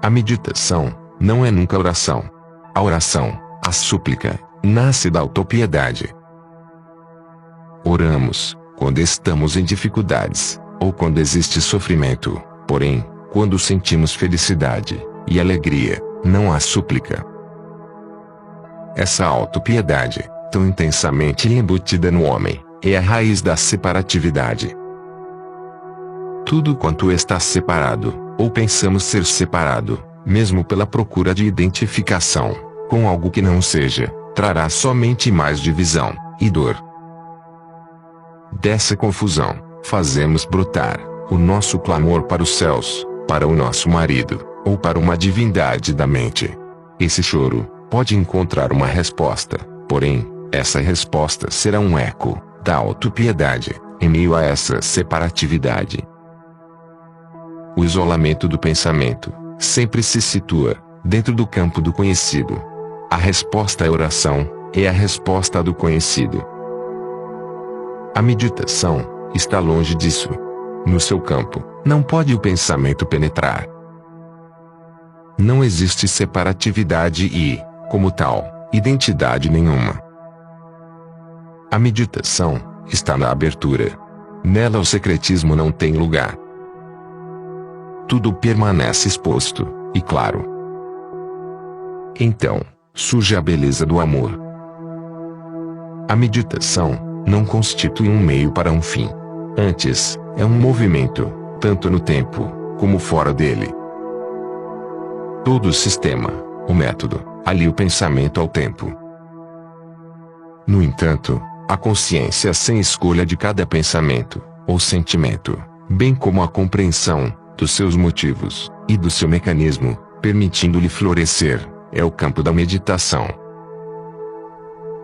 A meditação não é nunca oração. A oração, a súplica, nasce da autopiedade. Oramos quando estamos em dificuldades, ou quando existe sofrimento, porém, quando sentimos felicidade e alegria, não há súplica. Essa autopiedade, tão intensamente embutida no homem, é a raiz da separatividade. Tudo quanto está separado, ou pensamos ser separado, mesmo pela procura de identificação, com algo que não seja, trará somente mais divisão e dor. Dessa confusão, fazemos brotar o nosso clamor para os céus, para o nosso marido, ou para uma divindade da mente. esse choro pode encontrar uma resposta, porém, essa resposta será um eco da autopiedade em meio a essa separatividade. O isolamento do pensamento sempre se situa dentro do campo do conhecido. A resposta à oração é a resposta do conhecido. A meditação está longe disso. No seu campo, não pode o pensamento penetrar. Não existe separatividade e, como tal, identidade nenhuma. A meditação está na abertura. Nela o secretismo não tem lugar. Tudo permanece exposto, e claro. Então, surge a beleza do amor. A meditação não constitui um meio para um fim. Antes, é um movimento, tanto no tempo, como fora dele. Todo o sistema, o método, alia o pensamento ao tempo. No entanto, a consciência sem escolha de cada pensamento, ou sentimento, bem como a compreensão dos seus motivos, e do seu mecanismo, permitindo-lhe florescer, é o campo da meditação.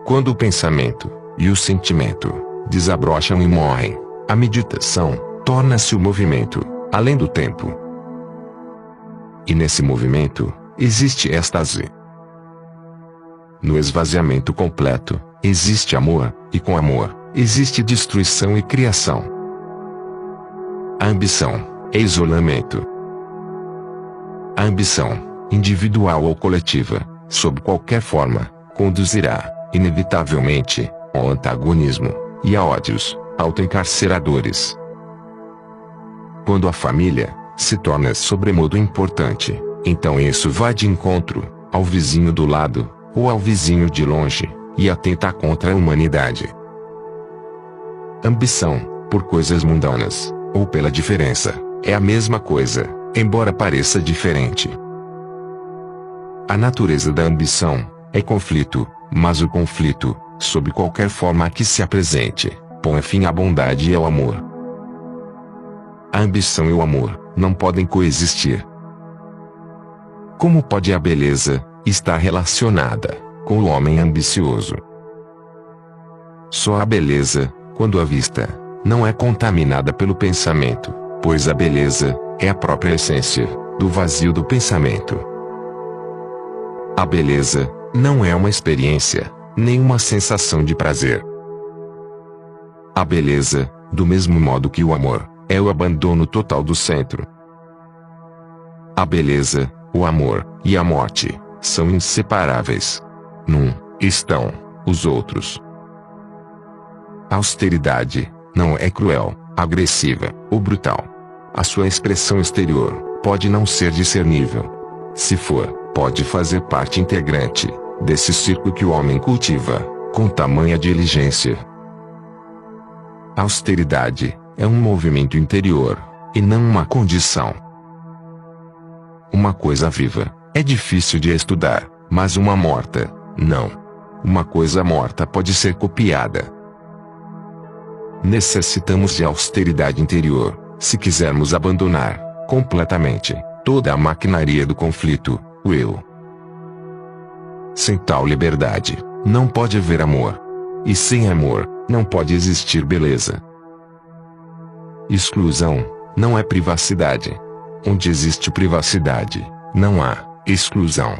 Quando o pensamento e o sentimento desabrocham e morrem, a meditação torna-se o movimento, além do tempo. E nesse movimento, existe êxtase. No esvaziamento completo, existe amor, e com amor, existe destruição e criação. A ambição é isolamento. A ambição, individual ou coletiva, sob qualquer forma, conduzirá, inevitavelmente, ao antagonismo, e a ódios, autoencarceradores. Quando a família se torna sobremodo importante, então isso vai de encontro ao vizinho do lado, ou ao vizinho de longe, e atenta contra a humanidade. Ambição, por coisas mundanas, ou pela diferença, é a mesma coisa, embora pareça diferente. A natureza da ambição é conflito, mas o conflito, sob qualquer forma que se apresente, põe fim à bondade e ao amor. A ambição e o amor não podem coexistir. Como pode a beleza estar relacionada com o homem ambicioso? Só a beleza, quando a vista, não é contaminada pelo pensamento, pois a beleza é a própria essência do vazio do pensamento. A beleza não é uma experiência, nem uma sensação de prazer. A beleza, do mesmo modo que o amor, é o abandono total do centro. A beleza, o amor e a morte são inseparáveis. Num estão os outros. A austeridade não é cruel, agressiva ou brutal. A sua expressão exterior pode não ser discernível. Se for, pode fazer parte integrante desse círculo que o homem cultiva com tamanha diligência. A austeridade é um movimento interior, e não uma condição. Uma coisa viva é difícil de estudar, mas uma morta, não. Uma coisa morta pode ser copiada. Necessitamos de austeridade interior, se quisermos abandonar, completamente, toda a maquinaria do conflito, o eu. Sem tal liberdade, não pode haver amor. E sem amor, não pode existir beleza. Exclusão não é privacidade. Onde existe privacidade, não há exclusão.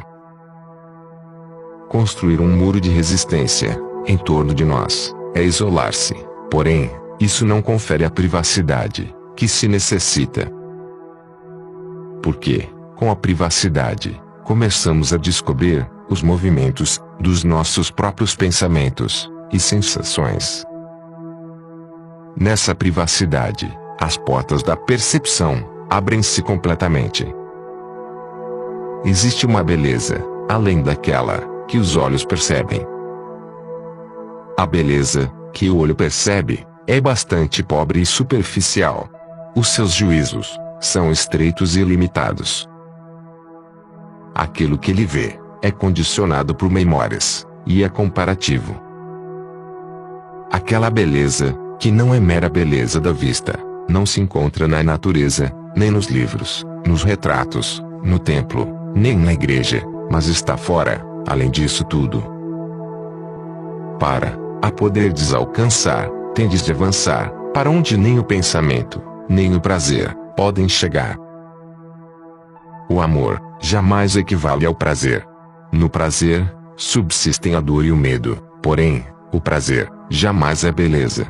Construir um muro de resistência em torno de nós é isolar-se, porém, isso não confere a privacidade que se necessita. Porque, com a privacidade, começamos a descobrir os movimentos dos nossos próprios pensamentos e sensações. Nessa privacidade, as portas da percepção abrem-se completamente. Existe uma beleza, além daquela que os olhos percebem. A beleza que o olho percebe é bastante pobre e superficial. Os seus juízos são estreitos e limitados. Aquilo que ele vê é condicionado por memórias, e é comparativo. Aquela beleza, que não é mera beleza da vista, não se encontra na natureza, nem nos livros, nos retratos, no templo, nem na igreja, mas está fora, além disso tudo. Para a poderdes alcançar, tendes de avançar, para onde nem o pensamento, nem o prazer, podem chegar. O amor, jamais equivale ao prazer. No prazer, subsistem a dor e o medo, porém, o prazer, jamais é beleza.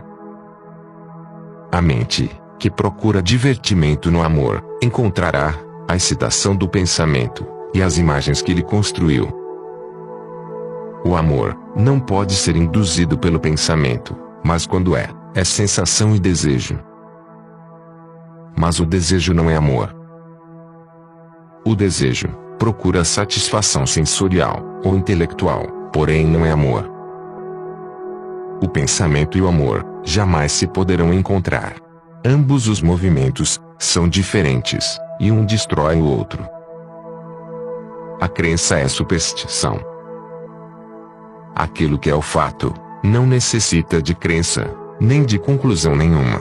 A mente, que procura divertimento no amor, encontrará a excitação do pensamento, e as imagens que ele construiu. O amor, não pode ser induzido pelo pensamento, mas quando é sensação e desejo. Mas o desejo não é amor. O desejo procura satisfação sensorial ou intelectual, porém não é amor. O pensamento e o amor jamais se poderão encontrar. Ambos os movimentos são diferentes, e um destrói o outro. A crença é superstição. Aquilo que é o fato não necessita de crença, nem de conclusão nenhuma.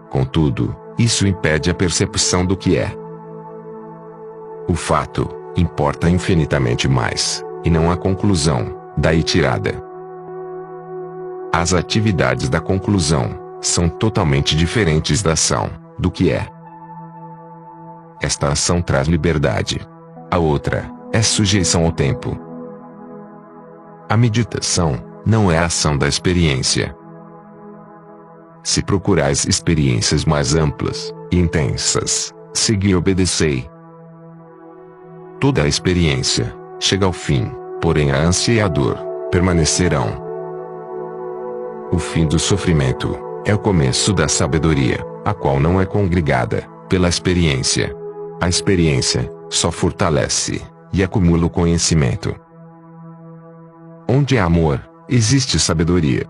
Contudo, isso impede a percepção do que é. O fato importa infinitamente mais, e não a conclusão, daí tirada. As atividades da conclusão são totalmente diferentes da ação, do que é. Esta ação traz liberdade. A outra é sujeição ao tempo. A meditação não é a ação da experiência. Se procurais experiências mais amplas e intensas, segui e obedecei. Toda a experiência chega ao fim, porém a ânsia e a dor permanecerão. O fim do sofrimento é o começo da sabedoria, a qual não é congregada pela experiência. A experiência só fortalece e acumula o conhecimento. Onde há amor, existe sabedoria.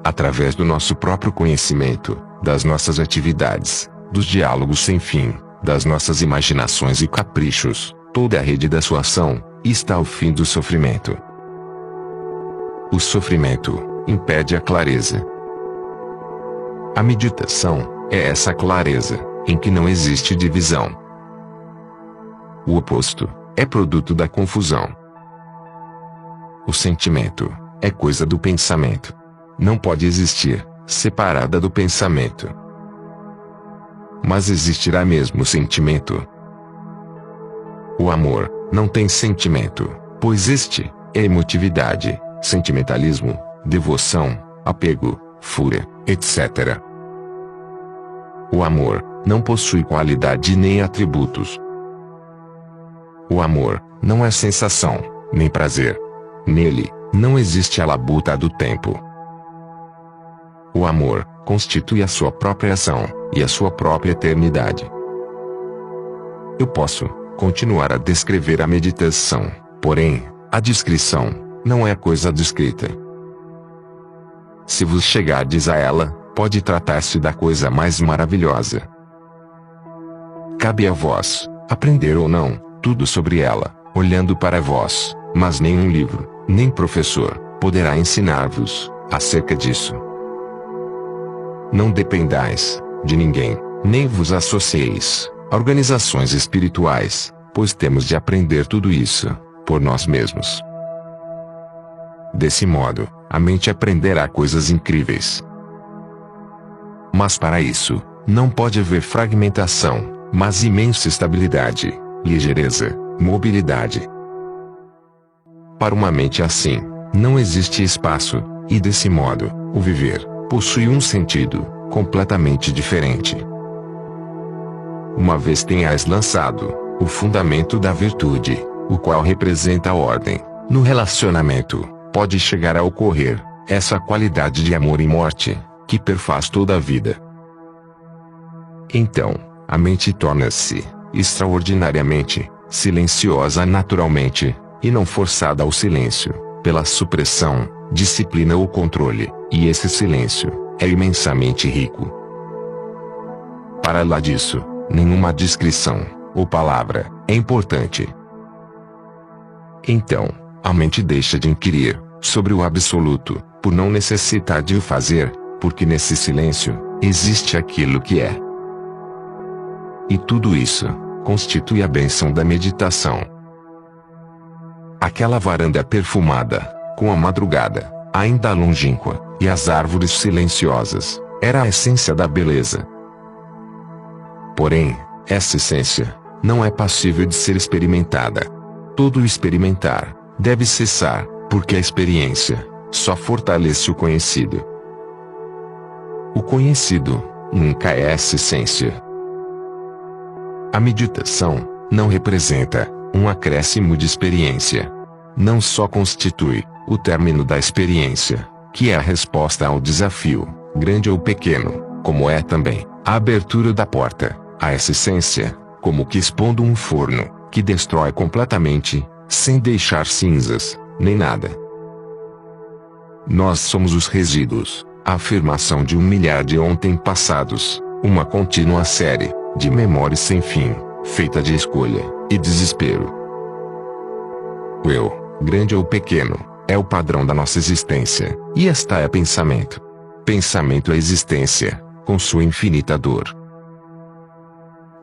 Através do nosso próprio conhecimento, das nossas atividades, dos diálogos sem fim, das nossas imaginações e caprichos, toda a rede da sua ação, está o fim do sofrimento. O sofrimento impede a clareza. A meditação é essa clareza, em que não existe divisão. O oposto é produto da confusão. O sentimento é coisa do pensamento. Não pode existir separada do pensamento. Mas existirá mesmo o sentimento. O amor não tem sentimento, pois este é emotividade, sentimentalismo, devoção, apego, fúria, etc. O amor não possui qualidade nem atributos. O amor não é sensação, nem prazer. Nele, não existe a labuta do tempo. O amor constitui a sua própria ação, e a sua própria eternidade. Eu posso continuar a descrever a meditação, porém, a descrição não é coisa descrita. Se vos chegardes a ela, pode tratar-se da coisa mais maravilhosa. Cabe a vós aprender ou não tudo sobre ela, olhando para vós, mas nenhum livro, nem professor, poderá ensinar-vos acerca disso. Não dependais de ninguém, nem vos associeis a organizações espirituais, pois temos de aprender tudo isso por nós mesmos. Desse modo, a mente aprenderá coisas incríveis. Mas para isso, não pode haver fragmentação, mas imensa estabilidade, ligeireza, mobilidade. Para uma mente assim, não existe espaço, e desse modo, o viver possui um sentido completamente diferente. Uma vez tenhais lançado o fundamento da virtude, o qual representa a ordem, no relacionamento, pode chegar a ocorrer essa qualidade de amor e morte, que perfaz toda a vida. Então, a mente torna-se extraordinariamente silenciosa naturalmente, e não forçada ao silêncio, pela supressão, disciplina ou controle, e esse silêncio é imensamente rico. Para lá disso, nenhuma descrição ou palavra é importante. Então, a mente deixa de inquirir sobre o absoluto, por não necessitar de o fazer, porque nesse silêncio existe aquilo que é. E tudo isso constitui a bênção da meditação. Aquela varanda perfumada, com a madrugada, ainda longínqua, e as árvores silenciosas, era a essência da beleza. Porém, essa essência não é passível de ser experimentada. Todo experimentar deve cessar, porque a experiência só fortalece o conhecido. O conhecido nunca é essa essência. A meditação não representa um acréscimo de experiência. Não só constitui o término da experiência, que é a resposta ao desafio, grande ou pequeno, como é também a abertura da porta a essa essência, como que expondo um forno, que destrói completamente, sem deixar cinzas, nem nada. Nós somos os resíduos, a afirmação de 1 milhar de ontem passados, uma contínua série de memórias sem fim, feita de escolha e desespero. O eu, grande ou pequeno, é o padrão da nossa existência, e esta é pensamento. Pensamento é existência, com sua infinita dor.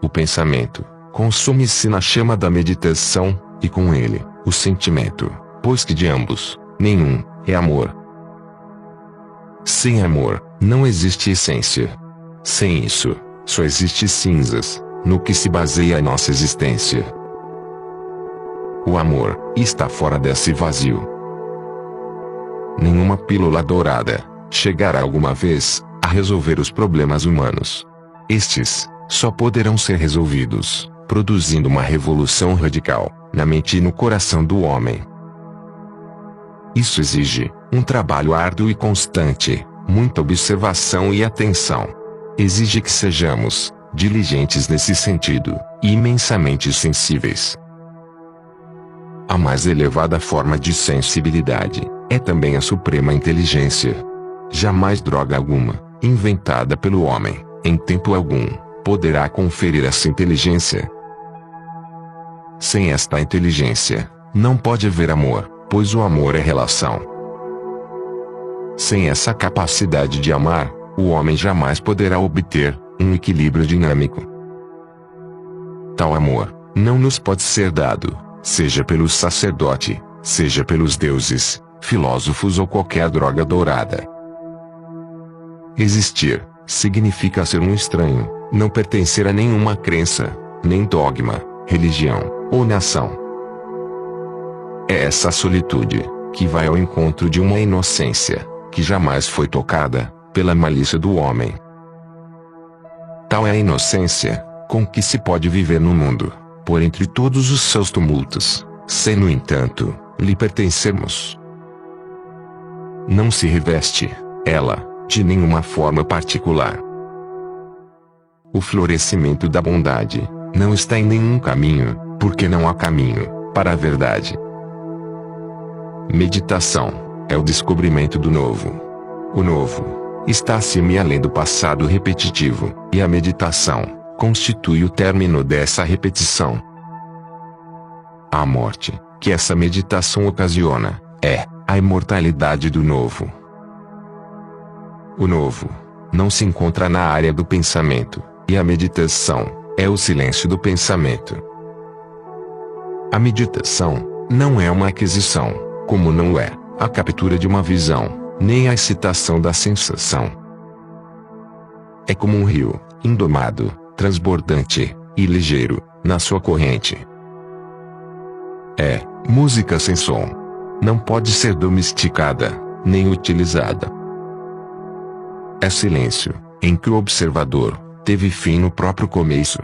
O pensamento consome-se na chama da meditação, e com ele, o sentimento, pois que de ambos, nenhum é amor. Sem amor, não existe essência. Sem isso, só existe cinzas, no que se baseia a nossa existência. O amor está fora desse vazio. Nenhuma pílula dourada chegará alguma vez a resolver os problemas humanos. Estes só poderão ser resolvidos produzindo uma revolução radical na mente e no coração do homem. Isso exige um trabalho árduo e constante, muita observação e atenção. Exige que sejamos diligentes nesse sentido, e imensamente sensíveis. A mais elevada forma de sensibilidade é também a suprema inteligência. Jamais droga alguma, inventada pelo homem, em tempo algum, poderá conferir essa inteligência. Sem esta inteligência, não pode haver amor, pois o amor é relação. Sem essa capacidade de amar, o homem jamais poderá obter um equilíbrio dinâmico. Tal amor não nos pode ser dado, seja pelo sacerdote, seja pelos deuses, filósofos ou qualquer droga dourada. Existir significa ser um estranho, não pertencer a nenhuma crença, nem dogma, religião ou nação. É essa solitude que vai ao encontro de uma inocência que jamais foi tocada pela malícia do homem. Tal é a inocência com que se pode viver no mundo, por entre todos os seus tumultos, sem, no entanto, lhe pertencermos. Não se reveste, ela, de nenhuma forma particular. O florescimento da bondade não está em nenhum caminho, porque não há caminho para a verdade. Meditação é o descobrimento do novo. O novo está acima e além do passado repetitivo, e a meditação constitui o término dessa repetição. A morte, que essa meditação ocasiona, é a imortalidade do novo. O novo não se encontra na área do pensamento, e a meditação é o silêncio do pensamento. A meditação não é uma aquisição, como não é a captura de uma visão, nem a excitação da sensação. É como um rio, indomado, transbordante e ligeiro, na sua corrente. É música sem som. Não pode ser domesticada, nem utilizada. É silêncio, em que o observador teve fim no próprio começo.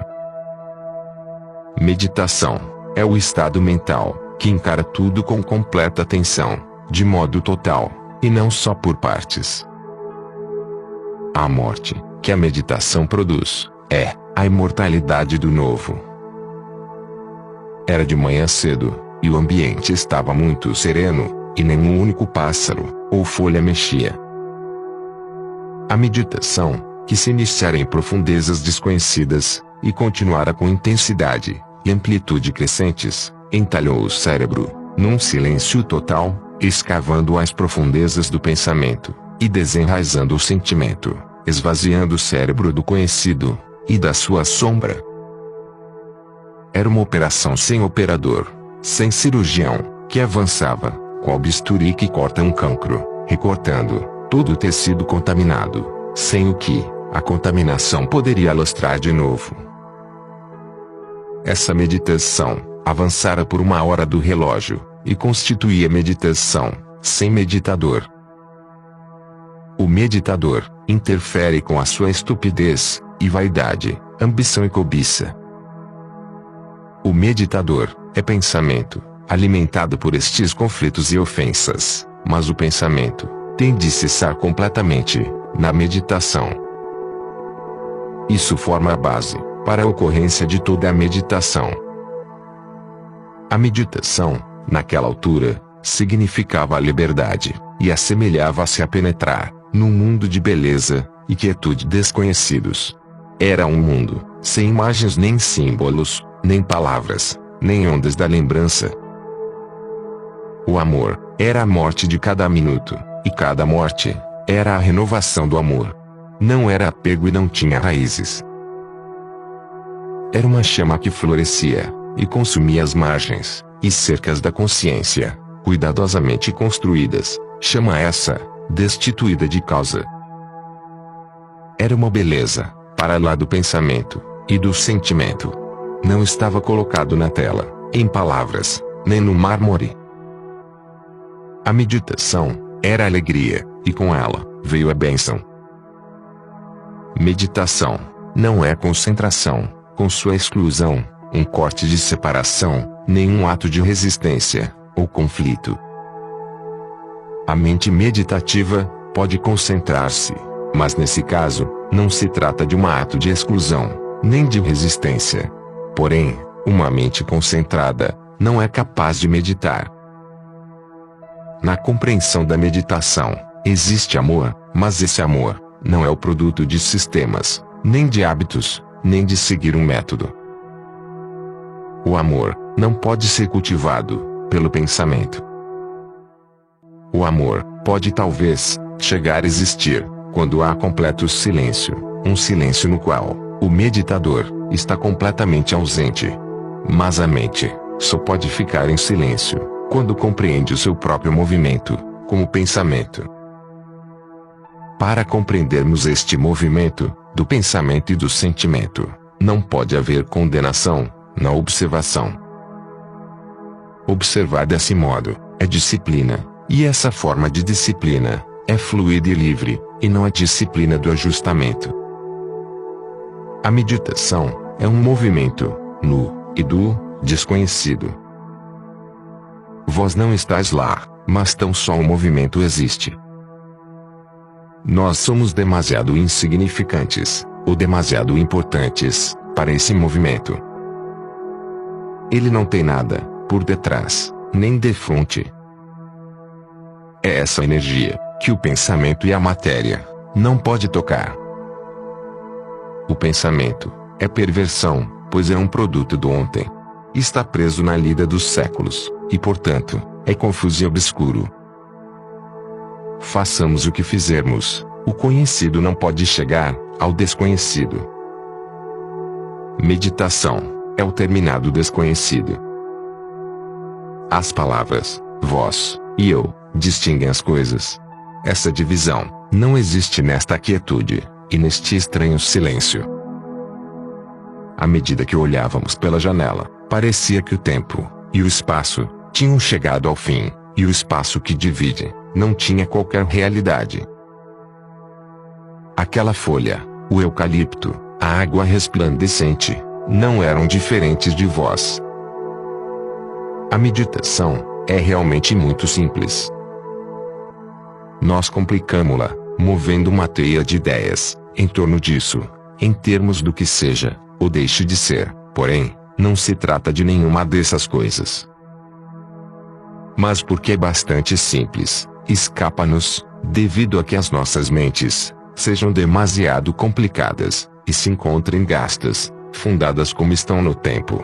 Meditação é o estado mental que encara tudo com completa atenção, de modo total, e não só por partes. A morte, que a meditação produz, é a imortalidade do novo. Era de manhã cedo, e o ambiente estava muito sereno, e nenhum único pássaro ou folha mexia. A meditação, que se iniciara em profundezas desconhecidas, e continuara com intensidade e amplitude crescentes, entalhou o cérebro, num silêncio total, escavando as profundezas do pensamento, e desenraizando o sentimento, esvaziando o cérebro do conhecido, e da sua sombra. Era uma operação sem operador, sem cirurgião, que avançava, qual bisturi que corta um cancro, recortando todo o tecido contaminado, sem o que a contaminação poderia alastrar de novo. Essa meditação avançara por 1 hora do relógio, e constituía meditação sem meditador. O meditador interfere com a sua estupidez e vaidade, ambição e cobiça. O meditador é pensamento, alimentado por estes conflitos e ofensas, mas o pensamento tem de cessar completamente na meditação. Isso forma a base para a ocorrência de toda a meditação. A meditação, naquela altura, significava a liberdade, e assemelhava-se a penetrar num mundo de beleza e quietude desconhecidos. Era um mundo sem imagens nem símbolos, nem palavras, nem ondas da lembrança. O amor era a morte de cada minuto, e cada morte era a renovação do amor. Não era apego e não tinha raízes. Era uma chama que florescia e consumia as margens e cercas da consciência, cuidadosamente construídas, chama essa, destituída de causa. Era uma beleza, para lá do pensamento e do sentimento. Não estava colocado na tela, em palavras, nem no mármore. A meditação era alegria, e com ela veio a bênção. Meditação não é concentração, com sua exclusão, um corte de separação, nenhum ato de resistência ou conflito. A mente meditativa pode concentrar-se, mas nesse caso, não se trata de um ato de exclusão, nem de resistência. Porém, uma mente concentrada não é capaz de meditar. Na compreensão da meditação, existe amor, mas esse amor não é o produto de sistemas, nem de hábitos, nem de seguir um método. O amor não pode ser cultivado pelo pensamento. O amor pode talvez chegar a existir quando há completo silêncio, um silêncio no qual o meditador está completamente ausente. Mas a mente só pode ficar em silêncio quando compreende o seu próprio movimento, como pensamento. Para compreendermos este movimento, do pensamento e do sentimento, não pode haver condenação na observação. Observar desse modo é disciplina, e essa forma de disciplina é fluida e livre, e não a disciplina do ajustamento. A meditação é um movimento nu e do desconhecido. Vós não estáis lá, mas tão só o movimento existe. Nós somos demasiado insignificantes, ou demasiado importantes, para esse movimento. Ele não tem nada por detrás, nem defronte. É essa energia que o pensamento e a matéria não pode tocar. O pensamento é perversão, pois é um produto do ontem. Está preso na lida dos séculos, e portanto, é confuso e obscuro. Façamos o que fizermos, o conhecido não pode chegar ao desconhecido. Meditação é o terminado desconhecido. As palavras, vós e eu, distinguem as coisas. Essa divisão não existe nesta quietude, e neste estranho silêncio. À medida que olhávamos pela janela, parecia que o tempo e o espaço tinham chegado ao fim, e o espaço que divide não tinha qualquer realidade. Aquela folha, o eucalipto, a água resplandecente, não eram diferentes de vós. A meditação é realmente muito simples. Nós complicamo-la, movendo uma teia de ideias em torno disso, em termos do que seja, ou deixe de ser, porém, não se trata de nenhuma dessas coisas. Mas porque é bastante simples, escapa-nos, devido a que as nossas mentes sejam demasiado complicadas, e se encontrem gastas, fundadas como estão no tempo.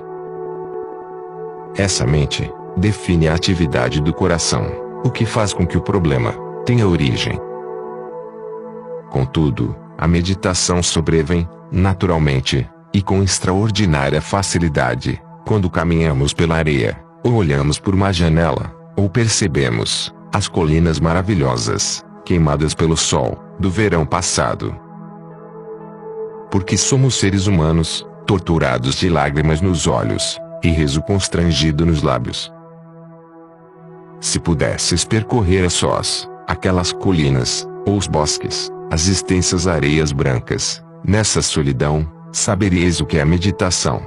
Essa mente define a atividade do coração, o que faz com que o problema tenha origem. Contudo, a meditação sobrevém, naturalmente, e com extraordinária facilidade, quando caminhamos pela areia, ou olhamos por uma janela, ou percebemos as colinas maravilhosas, queimadas pelo sol, do verão passado. Porque somos seres humanos, torturados de lágrimas nos olhos, e riso constrangido nos lábios. Se pudesses percorrer a sós aquelas colinas, ou os bosques, as extensas areias brancas, nessa solidão, saberias o que é meditação.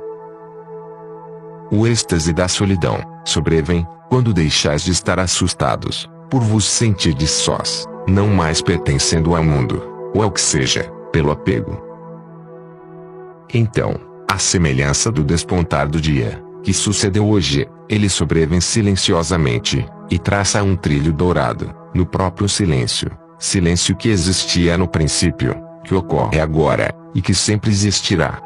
O êxtase da solidão sobrevém quando deixais de estar assustados, por vos sentirdes sós, não mais pertencendo ao mundo, ou ao que seja, pelo apego. Então, à semelhança do despontar do dia, que sucedeu hoje, ele sobrevém silenciosamente, e traça um trilho dourado, no próprio silêncio, silêncio que existia no princípio, que ocorre agora, e que sempre existirá.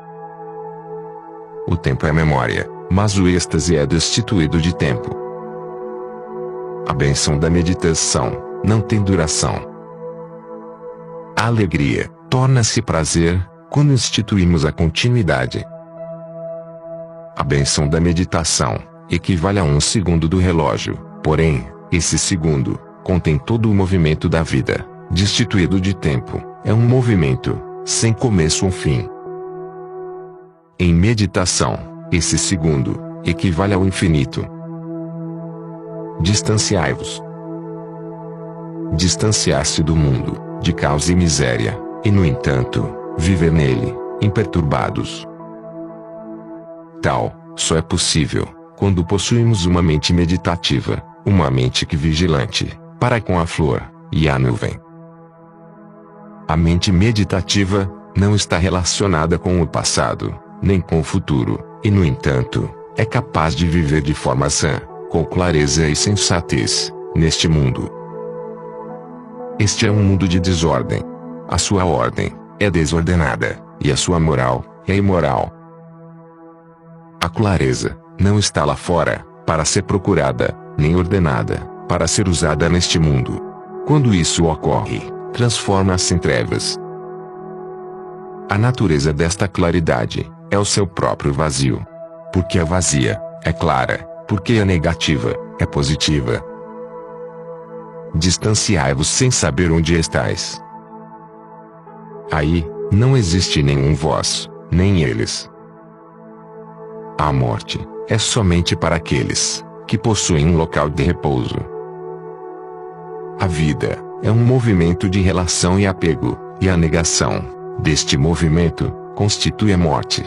O tempo é memória, mas o êxtase é destituído de tempo. A bênção da meditação não tem duração. A alegria torna-se prazer quando instituímos a continuidade. A bênção da meditação equivale a 1 segundo do relógio, porém, esse segundo contém todo o movimento da vida, destituído de tempo, é um movimento, sem começo ou fim. Em meditação, esse segundo equivale ao infinito. Distanciai-vos. Distanciar-se do mundo, de caos e miséria, e no entanto, viver nele, imperturbados. Tal, só é possível, quando possuímos uma mente meditativa, uma mente que vigilante, para com a flor, e a nuvem. A mente meditativa, não está relacionada com o passado, nem com o futuro, e no entanto, é capaz de viver de forma sã, com clareza e sensatez, neste mundo. Este é um mundo de desordem. A sua ordem é desordenada, e a sua moral é imoral. A clareza não está lá fora, para ser procurada, nem ordenada, para ser usada neste mundo. Quando isso ocorre, transforma-se em trevas. A natureza desta claridade é o seu próprio vazio. Porque é vazia, é clara, porque é negativa, é positiva. Distanciai-vos sem saber onde estáis. Aí, não existe nenhum vós, nem eles. A morte é somente para aqueles que possuem um local de repouso. A vida é um movimento de relação e apego, e a negação deste movimento constitui a morte.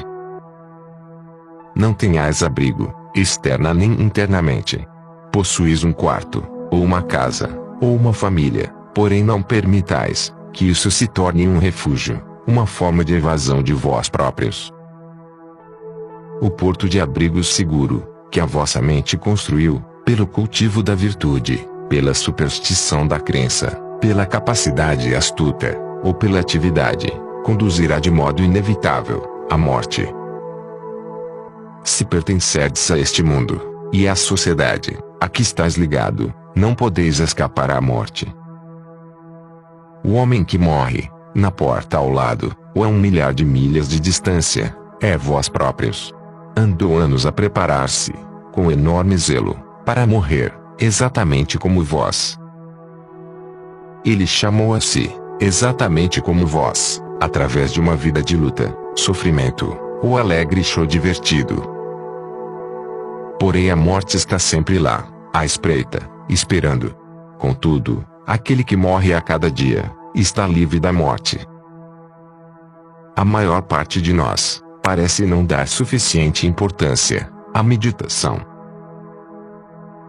Não tenhais abrigo, externa nem internamente. Possuís um quarto, ou uma casa, ou uma família, porém não permitais que isso se torne um refúgio, uma forma de evasão de vós próprios. O porto de abrigo seguro, que a vossa mente construiu, pelo cultivo da virtude, pela superstição da crença, pela capacidade astuta, ou pela atividade, conduzirá de modo inevitável à morte. Se pertencerdes a este mundo, e à sociedade, a que estás ligado, não podeis escapar à morte. O homem que morre, na porta ao lado, ou a 1 milhar de milhas de distância, é vós próprios. Andou anos a preparar-se, com enorme zelo, para morrer, exatamente como vós. Ele chamou a si, exatamente como vós, através de uma vida de luta, sofrimento, ou alegre show divertido. Porém a morte está sempre lá, à espreita, esperando. Contudo, aquele que morre a cada dia, está livre da morte. A maior parte de nós parece não dar suficiente importância à meditação.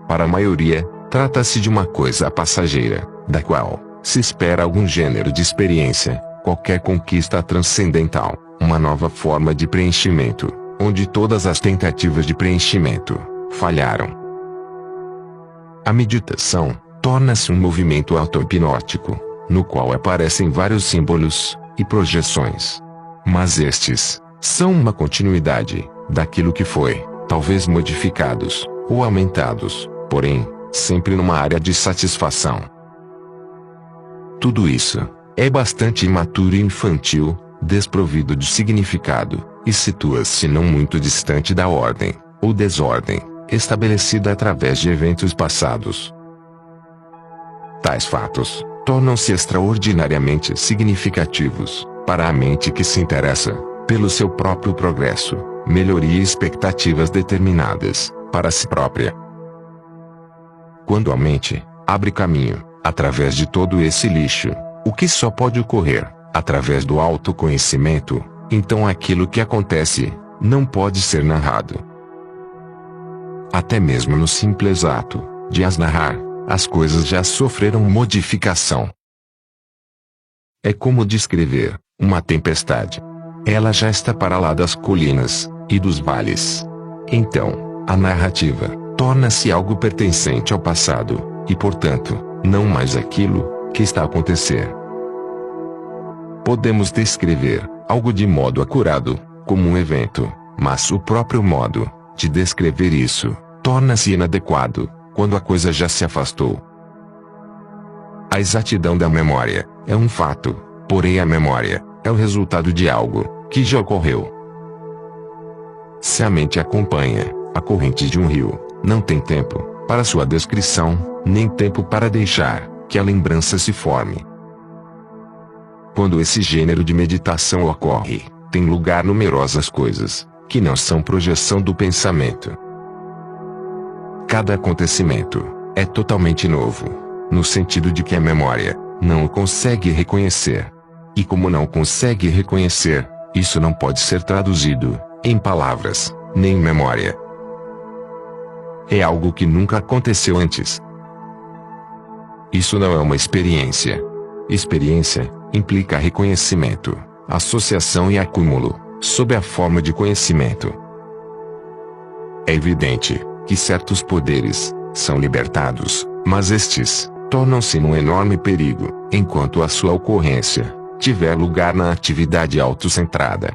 Para a maioria, trata-se de uma coisa passageira, da qual se espera algum gênero de experiência, qualquer conquista transcendental, uma nova forma de preenchimento, onde todas as tentativas de preenchimento falharam. A meditação torna-se um movimento auto-hipnótico, no qual aparecem vários símbolos e projeções. Mas estes são uma continuidade daquilo que foi, talvez modificados ou aumentados, porém, sempre numa área de satisfação. Tudo isso é bastante imaturo e infantil, desprovido de significado, e situa-se não muito distante da ordem, ou desordem, estabelecida através de eventos passados. Tais fatos tornam-se extraordinariamente significativos para a mente que se interessa pelo seu próprio progresso, melhoria e expectativas determinadas para si própria. Quando a mente abre caminho através de todo esse lixo, o que só pode ocorrer através do autoconhecimento, então aquilo que acontece não pode ser narrado. Até mesmo no simples ato de as narrar, as coisas já sofreram modificação. É como descrever uma tempestade. Ela já está para lá das colinas e dos vales. Então, a narrativa torna-se algo pertencente ao passado, e portanto, não mais aquilo que está a acontecer. Podemos descrever algo de modo acurado, como um evento, mas o próprio modo de descrever isso torna-se inadequado quando a coisa já se afastou. A exatidão da memória é um fato, porém a memória é o resultado de algo que já ocorreu. Se a mente acompanha a corrente de um rio, não tem tempo para sua descrição, nem tempo para deixar que a lembrança se forme. Quando esse gênero de meditação ocorre, tem lugar numerosas coisas que não são projeção do pensamento. Cada acontecimento é totalmente novo, no sentido de que a memória não o consegue reconhecer. E como não consegue reconhecer, isso não pode ser traduzido em palavras, nem em memória. É algo que nunca aconteceu antes. Isso não é uma experiência. Experiência implica reconhecimento, associação e acúmulo, sob a forma de conhecimento. É evidente que certos poderes são libertados, mas estes tornam-se num enorme perigo, enquanto a sua ocorrência tiver lugar na atividade autocentrada.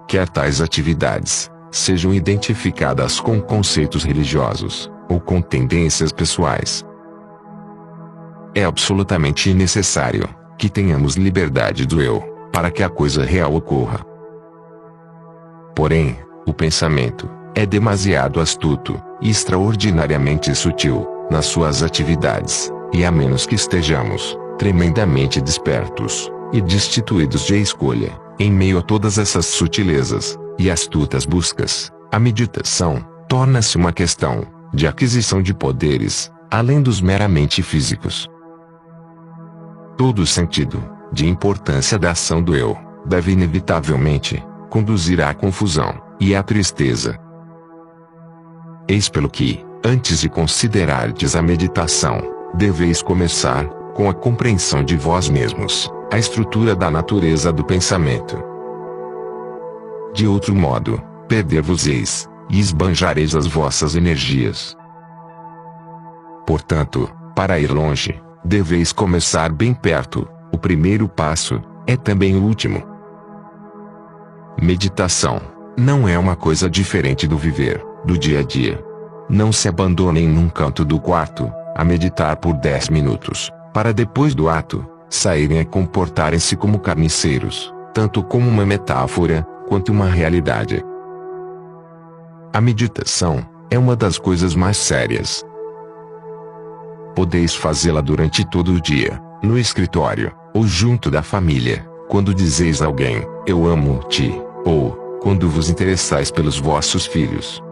Quer tais atividades sejam identificadas com conceitos religiosos, ou com tendências pessoais. É absolutamente necessário que tenhamos liberdade do eu, para que a coisa real ocorra. Porém, o pensamento é demasiado astuto e extraordinariamente sutil nas suas atividades, e a menos que estejamos tremendamente despertos e destituídos de escolha, em meio a todas essas sutilezas e astutas buscas, a meditação torna-se uma questão de aquisição de poderes, além dos meramente físicos. Todo o sentido de importância da ação do eu deve inevitavelmente conduzir à confusão e à tristeza. Eis pelo que, antes de considerardes a meditação, deveis começar com a compreensão de vós mesmos, a estrutura da natureza do pensamento. De outro modo, perder-vos-eis, e esbanjareis as vossas energias. Portanto, para ir longe, deveis começar bem perto. O primeiro passo é também o último. Meditação não é uma coisa diferente do viver, do dia a dia. Não se abandonem num canto do quarto a meditar por 10 minutos, para depois do ato, saírem a comportarem-se como carniceiros, tanto como uma metáfora, quanto uma realidade. A meditação é uma das coisas mais sérias. Podeis fazê-la durante todo o dia, no escritório, ou junto da família, quando dizeis a alguém, eu amo-te, ou, quando vos interessais pelos vossos filhos.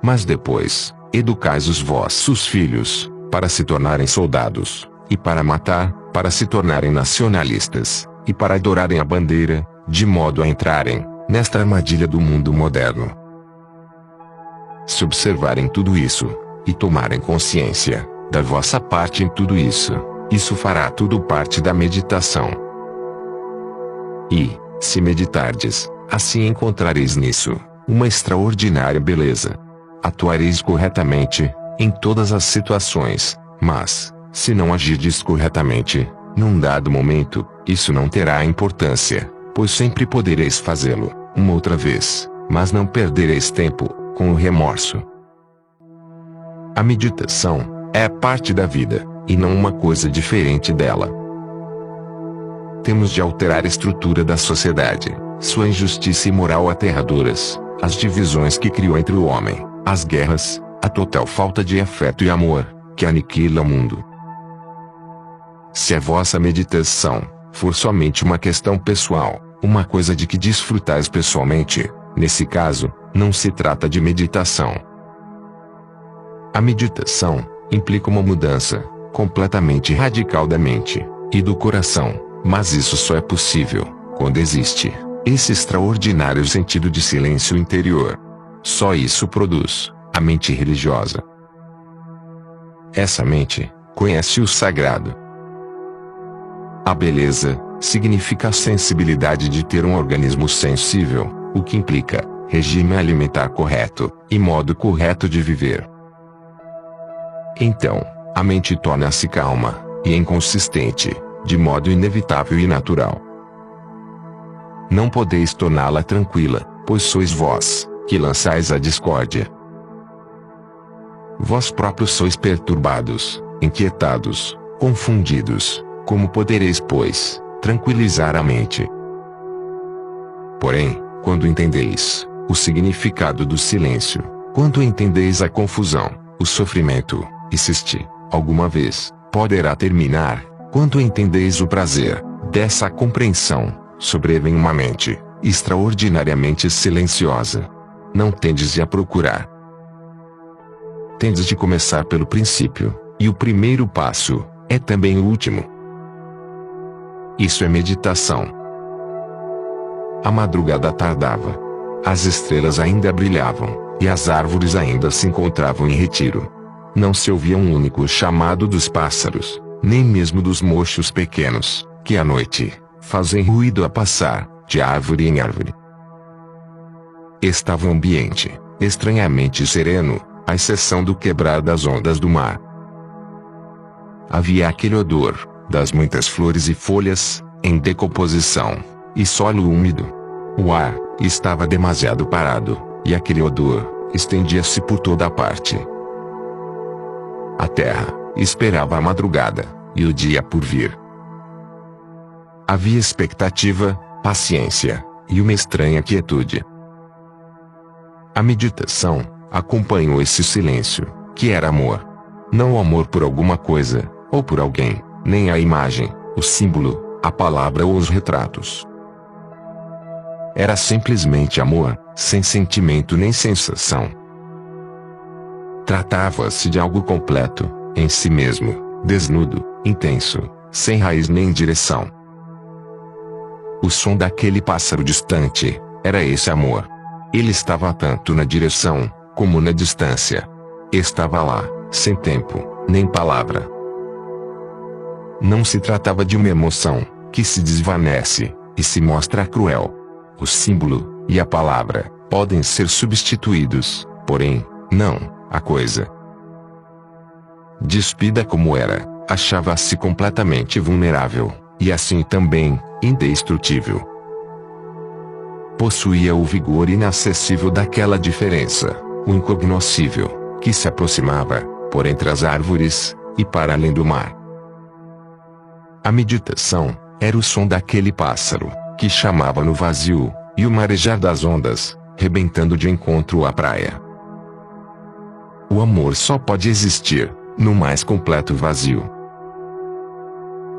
Mas depois, educais os vossos filhos, para se tornarem soldados, e para matar, para se tornarem nacionalistas, e para adorarem a bandeira, de modo a entrarem nesta armadilha do mundo moderno. Se observarem tudo isso, e tomarem consciência da vossa parte em tudo isso, isso fará tudo parte da meditação. E, se meditardes, assim encontrareis nisso uma extraordinária beleza. Atuareis corretamente em todas as situações, mas, se não agirdes corretamente, num dado momento, isso não terá importância, pois sempre podereis fazê-lo, uma outra vez, mas não perdereis tempo com o remorso. A meditação é parte da vida, e não uma coisa diferente dela. Temos de alterar a estrutura da sociedade, sua injustiça e moral aterradoras, as divisões que criou entre o homem, as guerras, a total falta de afeto e amor, que aniquila o mundo. Se a vossa meditação for somente uma questão pessoal, uma coisa de que desfrutais pessoalmente, nesse caso, não se trata de meditação. A meditação implica uma mudança completamente radical da mente e do coração, mas isso só é possível quando existe esse extraordinário sentido de silêncio interior. Só isso produz a mente religiosa. Essa mente conhece o sagrado. A beleza significa a sensibilidade de ter um organismo sensível, o que implica regime alimentar correto e modo correto de viver. Então, a mente torna-se calma e inconsistente, de modo inevitável e natural. Não podeis torná-la tranquila, pois sois vós que lançais a discórdia. Vós próprios sois perturbados, inquietados, confundidos. Como podereis, pois, tranquilizar a mente? Porém, quando entendeis o significado do silêncio, quando entendeis a confusão, o sofrimento, e se este, alguma vez, poderá terminar, quando entendeis o prazer dessa compreensão, sobrevém uma mente extraordinariamente silenciosa. Não tendes de a procurar. Tendes de começar pelo princípio, e o primeiro passo é também o último. Isso é meditação. A madrugada tardava. As estrelas ainda brilhavam, e as árvores ainda se encontravam em retiro. Não se ouvia um único chamado dos pássaros, nem mesmo dos mochos pequenos, que à noite fazem ruído a passar, de árvore em árvore. Estava um ambiente estranhamente sereno, à exceção do quebrar das ondas do mar. Havia aquele odor das muitas flores e folhas em decomposição, e solo úmido. O ar estava demasiado parado, e aquele odor estendia-se por toda a parte. A terra esperava a madrugada e o dia por vir. Havia expectativa, paciência e uma estranha quietude. A meditação acompanhou esse silêncio, que era amor. Não o amor por alguma coisa, ou por alguém, nem a imagem, o símbolo, a palavra ou os retratos. Era simplesmente amor, sem sentimento nem sensação. Tratava-se de algo completo, em si mesmo, desnudo, intenso, sem raiz nem direção. O som daquele pássaro distante era esse amor. Ele estava tanto na direção, como na distância. Estava lá, sem tempo, nem palavra. Não se tratava de uma emoção, que se desvanece, e se mostra cruel. O símbolo, e a palavra, podem ser substituídos, porém, não, a coisa. Despida como era, achava-se completamente vulnerável, e assim também, indestrutível. Possuía o vigor inacessível daquela diferença, o incognoscível, que se aproximava, por entre as árvores, e para além do mar. A meditação era o som daquele pássaro, que chamava no vazio, e o marejar das ondas, rebentando de encontro à praia. O amor só pode existir no mais completo vazio.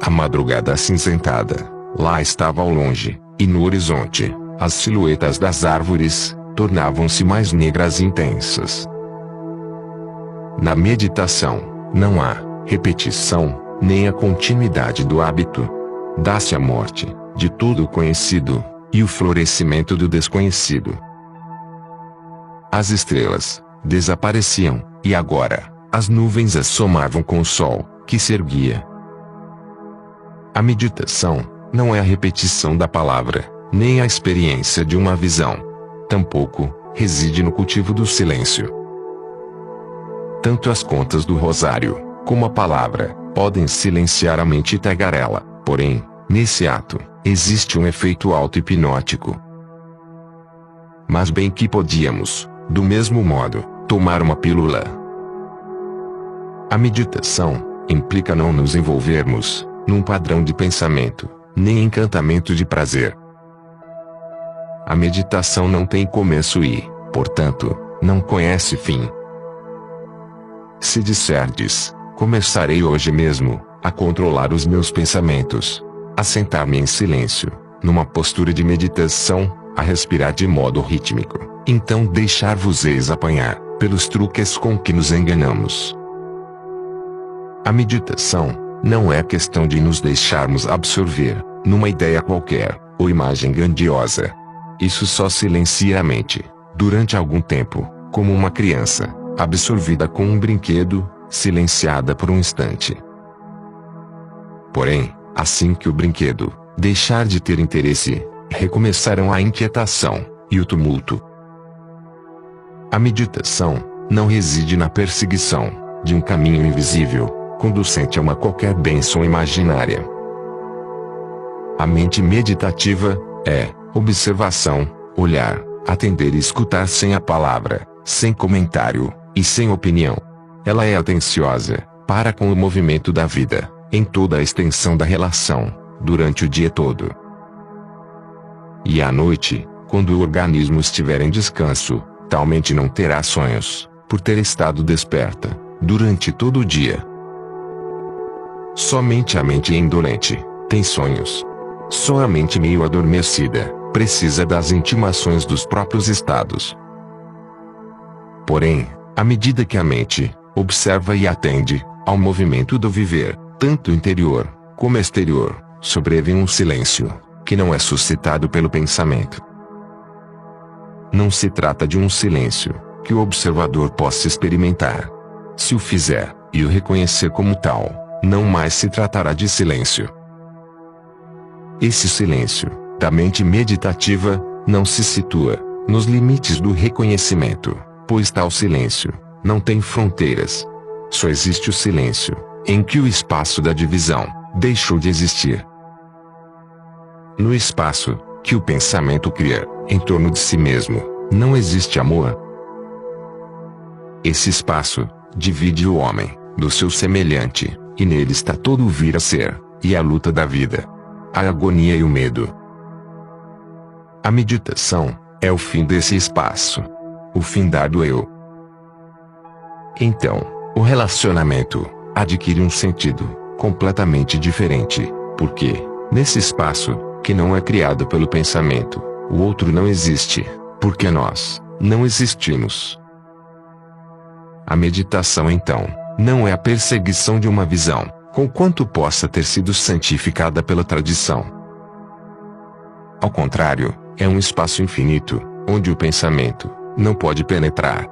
A madrugada acinzentada, lá estava ao longe, e no horizonte, as silhuetas das árvores tornavam-se mais negras e intensas. Na meditação, não há repetição, nem a continuidade do hábito. Dá-se a morte de tudo o conhecido, e o florescimento do desconhecido. As estrelas desapareciam, e agora, as nuvens as somavam com o sol, que se erguia. A meditação não é a repetição da palavra, nem a experiência de uma visão. Tampouco reside no cultivo do silêncio. Tanto as contas do rosário, como a palavra, podem silenciar a mente tagarela, porém, nesse ato, existe um efeito auto-hipnótico. Mas bem que podíamos, do mesmo modo, tomar uma pílula. A meditação implica não nos envolvermos num padrão de pensamento, nem encantamento de prazer. A meditação não tem começo e, portanto, não conhece fim. Se disserdes, começarei hoje mesmo, a controlar os meus pensamentos, a sentar-me em silêncio, numa postura de meditação, a respirar de modo rítmico, então deixar-vos-eis apanhar, pelos truques com que nos enganamos. A meditação não é questão de nos deixarmos absorver, numa ideia qualquer, ou imagem grandiosa. Isso só silencia a mente, durante algum tempo, como uma criança, absorvida com um brinquedo, silenciada por um instante. Porém, assim que o brinquedo deixar de ter interesse, recomeçarão a inquietação e o tumulto. A meditação não reside na perseguição de um caminho invisível, conducente a uma qualquer bênção imaginária. A mente meditativa é observação, olhar, atender e escutar sem a palavra, sem comentário e sem opinião. Ela é atenciosa para com o movimento da vida, em toda a extensão da relação, durante o dia todo. E à noite, quando o organismo estiver em descanso, tal mente não terá sonhos, por ter estado desperta, durante todo o dia. Somente a mente indolente tem sonhos. Só a mente meio adormecida precisa das intimações dos próprios estados. Porém, à medida que a mente observa e atende ao movimento do viver, tanto interior como exterior, sobrevém um silêncio que não é suscitado pelo pensamento. Não se trata de um silêncio que o observador possa experimentar. Se o fizer e o reconhecer como tal, não mais se tratará de silêncio. Esse silêncio da mente meditativa não se situa nos limites do reconhecimento, pois tal silêncio não tem fronteiras. Só existe o silêncio em que o espaço da divisão deixou de existir. No espaço que o pensamento cria em torno de si mesmo, não existe amor. Esse espaço divide o homem do seu semelhante, e nele está todo o vir a ser, e a luta da vida, a agonia e o medo. A meditação é o fim desse espaço, o findar do eu. Então, o relacionamento adquire um sentido completamente diferente, porque, nesse espaço, que não é criado pelo pensamento, o outro não existe, porque nós não existimos. A meditação então, não é a perseguição de uma visão, conquanto possa ter sido santificada pela tradição. Ao contrário, é um espaço infinito, onde o pensamento não pode penetrar.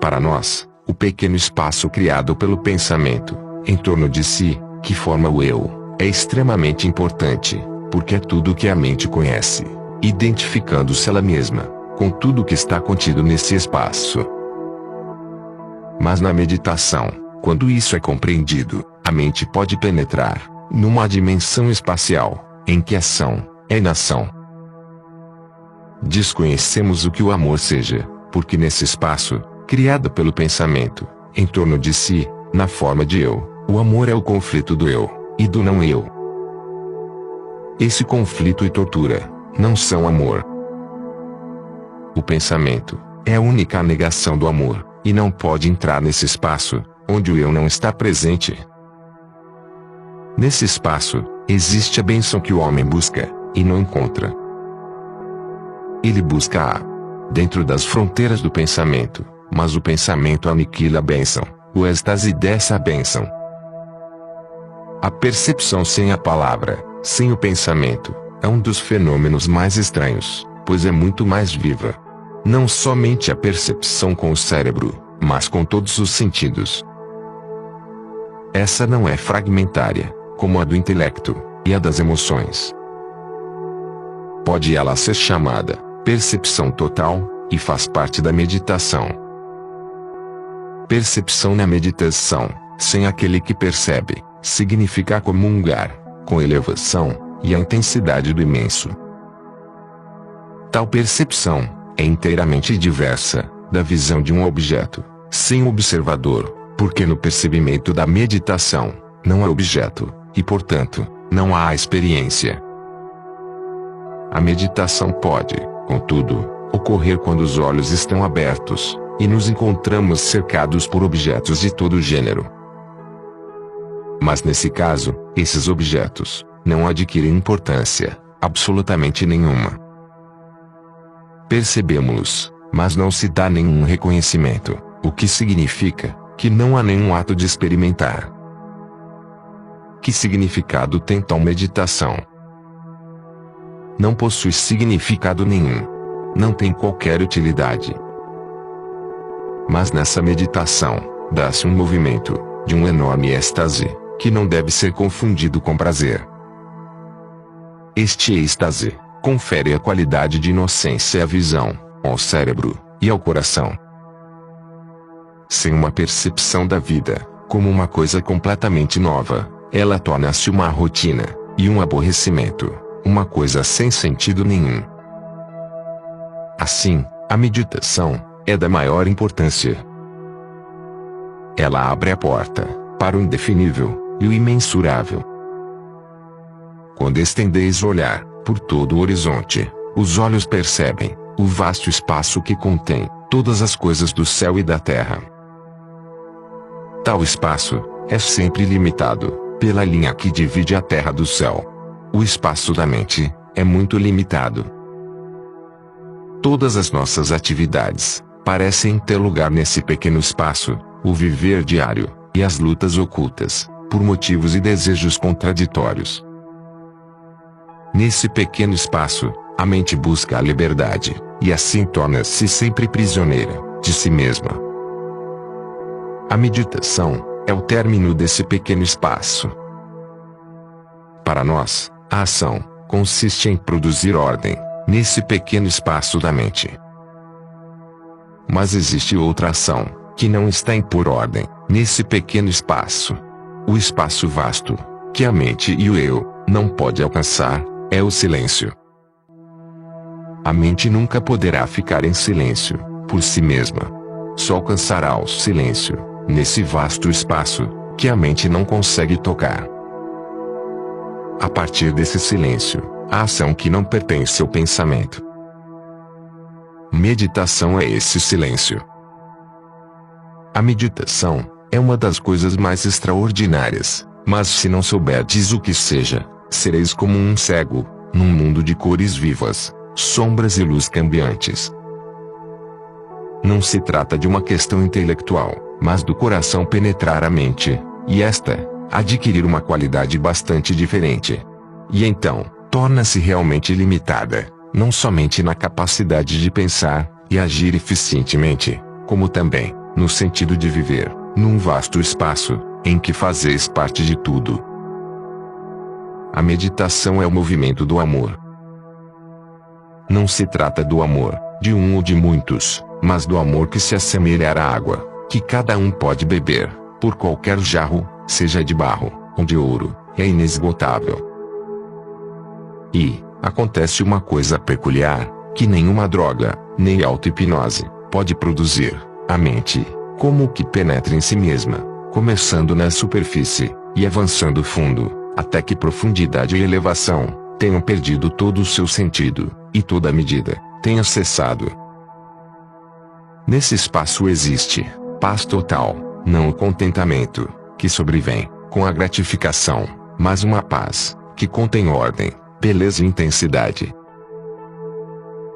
Para nós, o pequeno espaço criado pelo pensamento, em torno de si, que forma o eu, é extremamente importante, porque é tudo que a mente conhece, identificando-se ela mesma, com tudo que está contido nesse espaço. Mas na meditação, quando isso é compreendido, a mente pode penetrar numa dimensão espacial, em que ação é inação. Desconhecemos o que o amor seja, porque nesse espaço, criado pelo pensamento, em torno de si, na forma de eu, o amor é o conflito do eu e do não eu. Esse conflito e tortura não são amor. O pensamento é a única negação do amor, e não pode entrar nesse espaço, onde o eu não está presente. Nesse espaço, existe a bênção que o homem busca, e não encontra. Ele busca-a dentro das fronteiras do pensamento, mas o pensamento aniquila a bênção, o êxtase dessa bênção. A percepção sem a palavra, sem o pensamento, é um dos fenômenos mais estranhos, pois é muito mais viva. Não somente a percepção com o cérebro, mas com todos os sentidos. Essa não é fragmentária, como a do intelecto e a das emoções. Pode ela ser chamada percepção total, e faz parte da meditação. Percepção na meditação, sem aquele que percebe, significa comungar com a elevação e a intensidade do imenso. Tal percepção é inteiramente diversa da visão de um objeto, sem o observador, porque no percebimento da meditação, não há objeto, e portanto, não há experiência. A meditação pode, contudo, ocorrer quando os olhos estão abertos, e nos encontramos cercados por objetos de todo gênero. Mas nesse caso, esses objetos não adquirem importância absolutamente nenhuma. Percebemos-los, mas não se dá nenhum reconhecimento, o que significa que não há nenhum ato de experimentar. Que significado tem tal meditação? Não possui significado nenhum. Não tem qualquer utilidade. Mas nessa meditação, dá-se um movimento, de um enorme êxtase, que não deve ser confundido com prazer. Este êxtase confere a qualidade de inocência à visão, ao cérebro e ao coração. Sem uma percepção da vida, como uma coisa completamente nova, ela torna-se uma rotina, e um aborrecimento, uma coisa sem sentido nenhum. Assim, a meditação é da maior importância. Ela abre a porta para o indefinível e o imensurável. Quando estendeis o olhar por todo o horizonte, os olhos percebem o vasto espaço que contém todas as coisas do céu e da terra. Tal espaço é sempre limitado pela linha que divide a terra do céu. O espaço da mente é muito limitado. Todas as nossas atividades parecem ter lugar nesse pequeno espaço, o viver diário e as lutas ocultas, por motivos e desejos contraditórios. Nesse pequeno espaço, a mente busca a liberdade, e assim torna-se sempre prisioneira de si mesma. A meditação é o término desse pequeno espaço. Para nós, a ação consiste em produzir ordem nesse pequeno espaço da mente. Mas existe outra ação, que não está em pôr ordem nesse pequeno espaço. O espaço vasto, que a mente e o eu não pode alcançar, é o silêncio. A mente nunca poderá ficar em silêncio, por si mesma. Só alcançará o silêncio, nesse vasto espaço, que a mente não consegue tocar. A partir desse silêncio, a ação que não pertence ao pensamento. Meditação é esse silêncio. A meditação é uma das coisas mais extraordinárias, mas se não souberdes o que seja, sereis como um cego, num mundo de cores vivas, sombras e luz cambiantes. Não se trata de uma questão intelectual, mas do coração penetrar a mente, e esta adquirir uma qualidade bastante diferente. E então, torna-se realmente limitada, não somente na capacidade de pensar e agir eficientemente, como também no sentido de viver num vasto espaço, em que fazeis parte de tudo. A meditação é o movimento do amor. Não se trata do amor de um ou de muitos, mas do amor que se assemelha à água, que cada um pode beber, por qualquer jarro, seja de barro ou de ouro, é inesgotável. E acontece uma coisa peculiar, que nenhuma droga, nem auto-hipnose, pode produzir. A mente, como que penetra em si mesma, começando na superfície, e avançando fundo, até que profundidade e elevação tenham perdido todo o seu sentido, e toda a medida tenha cessado. Nesse espaço existe paz total, não o contentamento, que sobrevém com a gratificação, mas uma paz que contém ordem, beleza e intensidade.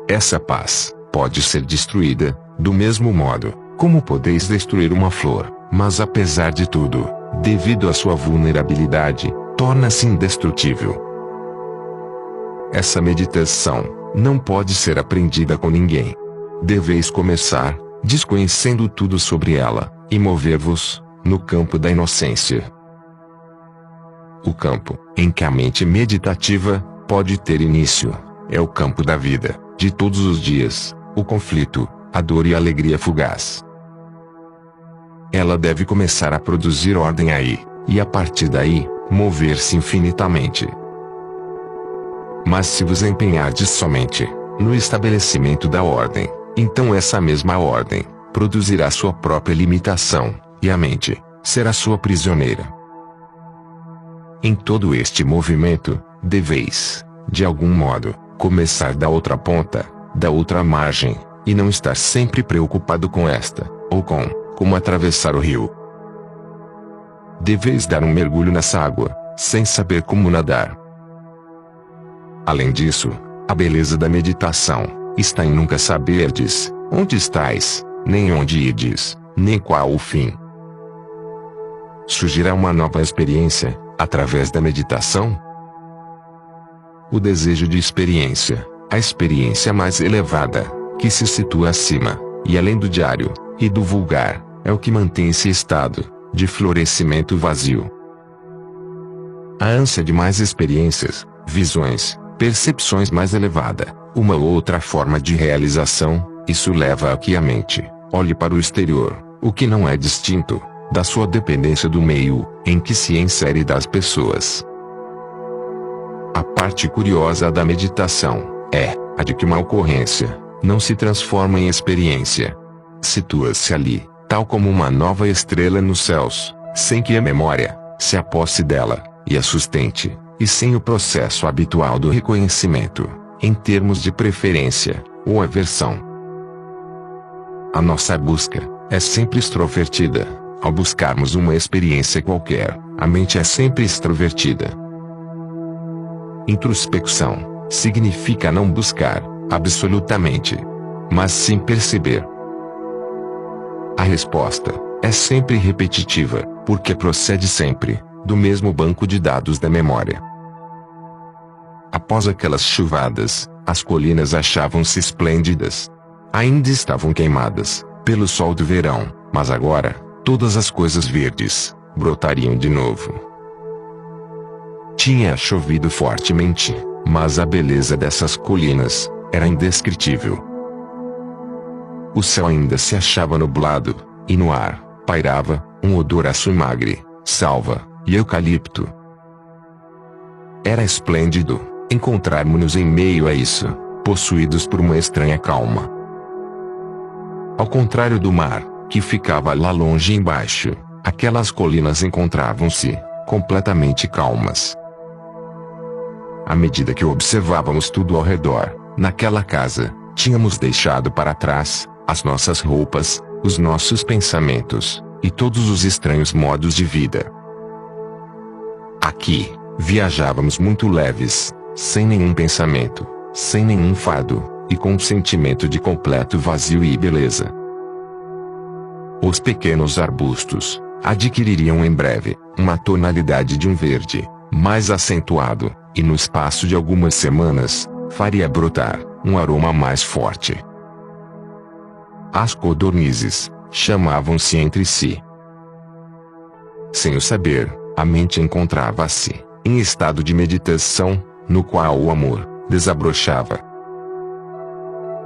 Essa paz pode ser destruída, do mesmo modo como podeis destruir uma flor, mas apesar de tudo, devido à sua vulnerabilidade, torna-se indestrutível. Essa meditação não pode ser aprendida com ninguém. Deveis começar desconhecendo tudo sobre ela, e mover-vos no campo da inocência. O campo em que a mente meditativa pode ter início é o campo da vida, de todos os dias, o conflito, a dor e a alegria fugaz. Ela deve começar a produzir ordem aí, e a partir daí, mover-se infinitamente. Mas se vos empenhardes somente no estabelecimento da ordem, então essa mesma ordem produzirá sua própria limitação, e a mente será sua prisioneira. Em todo este movimento, deveis, de algum modo, começar da outra ponta, da outra margem, e não estar sempre preocupado com esta, ou com como atravessar o rio. Deveis dar um mergulho nessa água, sem saber como nadar. Além disso, a beleza da meditação está em nunca saberdes onde estais, nem onde ides, nem qual o fim. Surgirá uma nova experiência, através da meditação? O desejo de experiência, a experiência mais elevada, que se situa acima, e além do diário, e do vulgar, é o que mantém esse estado de florescimento vazio. A ânsia de mais experiências, visões, percepções mais elevada, uma ou outra forma de realização, isso leva a que a mente olhe para o exterior, o que não é distinto da sua dependência do meio em que se insere das pessoas. A parte curiosa da meditação é a de que uma ocorrência não se transforma em experiência. Situa-se ali, tal como uma nova estrela nos céus, sem que a memória se aposse dela e a sustente, e sem o processo habitual do reconhecimento, em termos de preferência ou aversão. A nossa busca é sempre extrovertida. Ao buscarmos uma experiência qualquer, a mente é sempre extrovertida. Introspecção significa não buscar, absolutamente, mas sim perceber. A resposta é sempre repetitiva, porque procede sempre do mesmo banco de dados da memória. Após aquelas chuvadas, as colinas achavam-se esplêndidas. Ainda estavam queimadas pelo sol do verão, mas agora todas as coisas verdes brotariam de novo. Tinha chovido fortemente, mas a beleza dessas colinas era indescritível. O céu ainda se achava nublado, e no ar pairava um odor açuimagre, salva e eucalipto. Era esplêndido encontrarmos-nos em meio a isso, possuídos por uma estranha calma. Ao contrário do mar, que ficava lá longe embaixo, aquelas colinas encontravam-se completamente calmas. À medida que observávamos tudo ao redor, naquela casa, tínhamos deixado para trás as nossas roupas, os nossos pensamentos, e todos os estranhos modos de vida. Aqui, viajávamos muito leves, sem nenhum pensamento, sem nenhum fardo, e com um sentimento de completo vazio e beleza. Os pequenos arbustos adquiririam em breve uma tonalidade de um verde mais acentuado, e no espaço de algumas semanas, faria brotar um aroma mais forte. As codornizes chamavam-se entre si. Sem o saber, a mente encontrava-se em estado de meditação, no qual o amor desabrochava.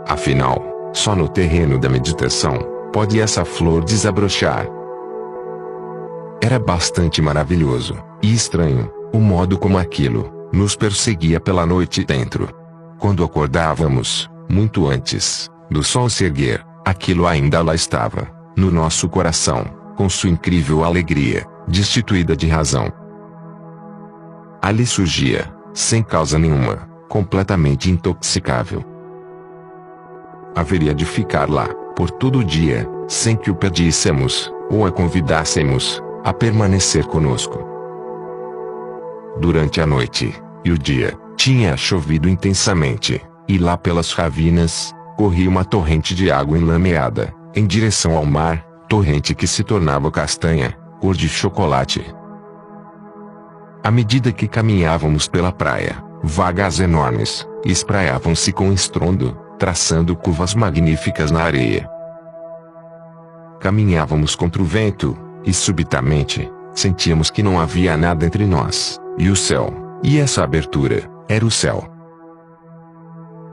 Afinal, só no terreno da meditação pode essa flor desabrochar. Era bastante maravilhoso e estranho o modo como aquilo nos perseguia pela noite dentro. Quando acordávamos, muito antes do sol se erguer, aquilo ainda lá estava, no nosso coração, com sua incrível alegria, destituída de razão. Ali surgia, sem causa nenhuma, completamente intoxicável. Haveria de ficar lá, por todo o dia, sem que o pedíssemos, ou a convidássemos a permanecer conosco. Durante a noite e o dia, tinha chovido intensamente, e lá pelas ravinas, corria uma torrente de água enlameada, em direção ao mar, torrente que se tornava castanha, cor de chocolate. À medida que caminhávamos pela praia, vagas enormes espraiavam-se com estrondo, traçando curvas magníficas na areia. Caminhávamos contra o vento, e subitamente, sentíamos que não havia nada entre nós e o céu, e essa abertura era o céu.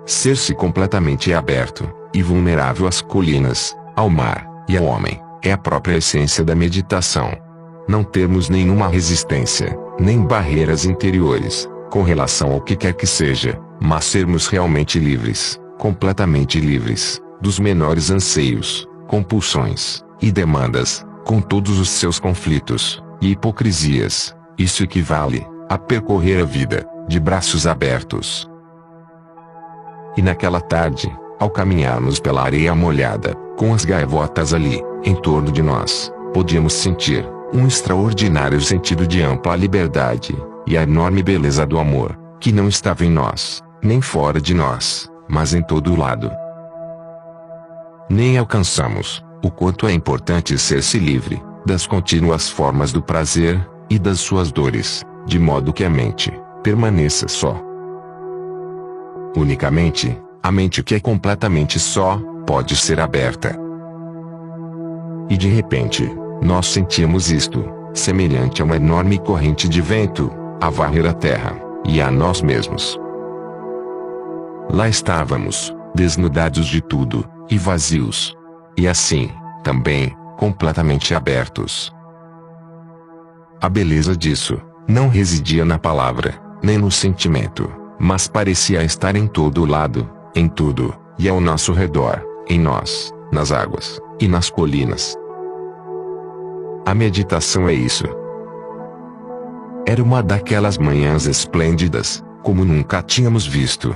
Ser-se completamente aberto e vulnerável às colinas, ao mar e ao homem, é a própria essência da meditação. Não termos nenhuma resistência, nem barreiras interiores, com relação ao que quer que seja, mas sermos realmente livres, completamente livres, dos menores anseios, compulsões e demandas, com todos os seus conflitos e hipocrisias. Isso equivale a percorrer a vida de braços abertos. E naquela tarde, ao caminharmos pela areia molhada, com as gaivotas ali, em torno de nós, podíamos sentir um extraordinário sentido de ampla liberdade, e a enorme beleza do amor, que não estava em nós, nem fora de nós, mas em todo lado. Nem alcançamos o quanto é importante ser-se livre das contínuas formas do prazer e das suas dores, de modo que a mente permaneça só. Unicamente, a mente que é completamente só, pode ser aberta. E de repente, nós sentimos isto, semelhante a uma enorme corrente de vento, a varrer a terra, e a nós mesmos. Lá estávamos, desnudados de tudo, e vazios. E assim, também, completamente abertos. A beleza disso, não residia na palavra, nem no sentimento, mas parecia estar em todo lado, em tudo, e ao nosso redor, em nós, nas águas, e nas colinas. A meditação é isso. Era uma daquelas manhãs esplêndidas, como nunca tínhamos visto.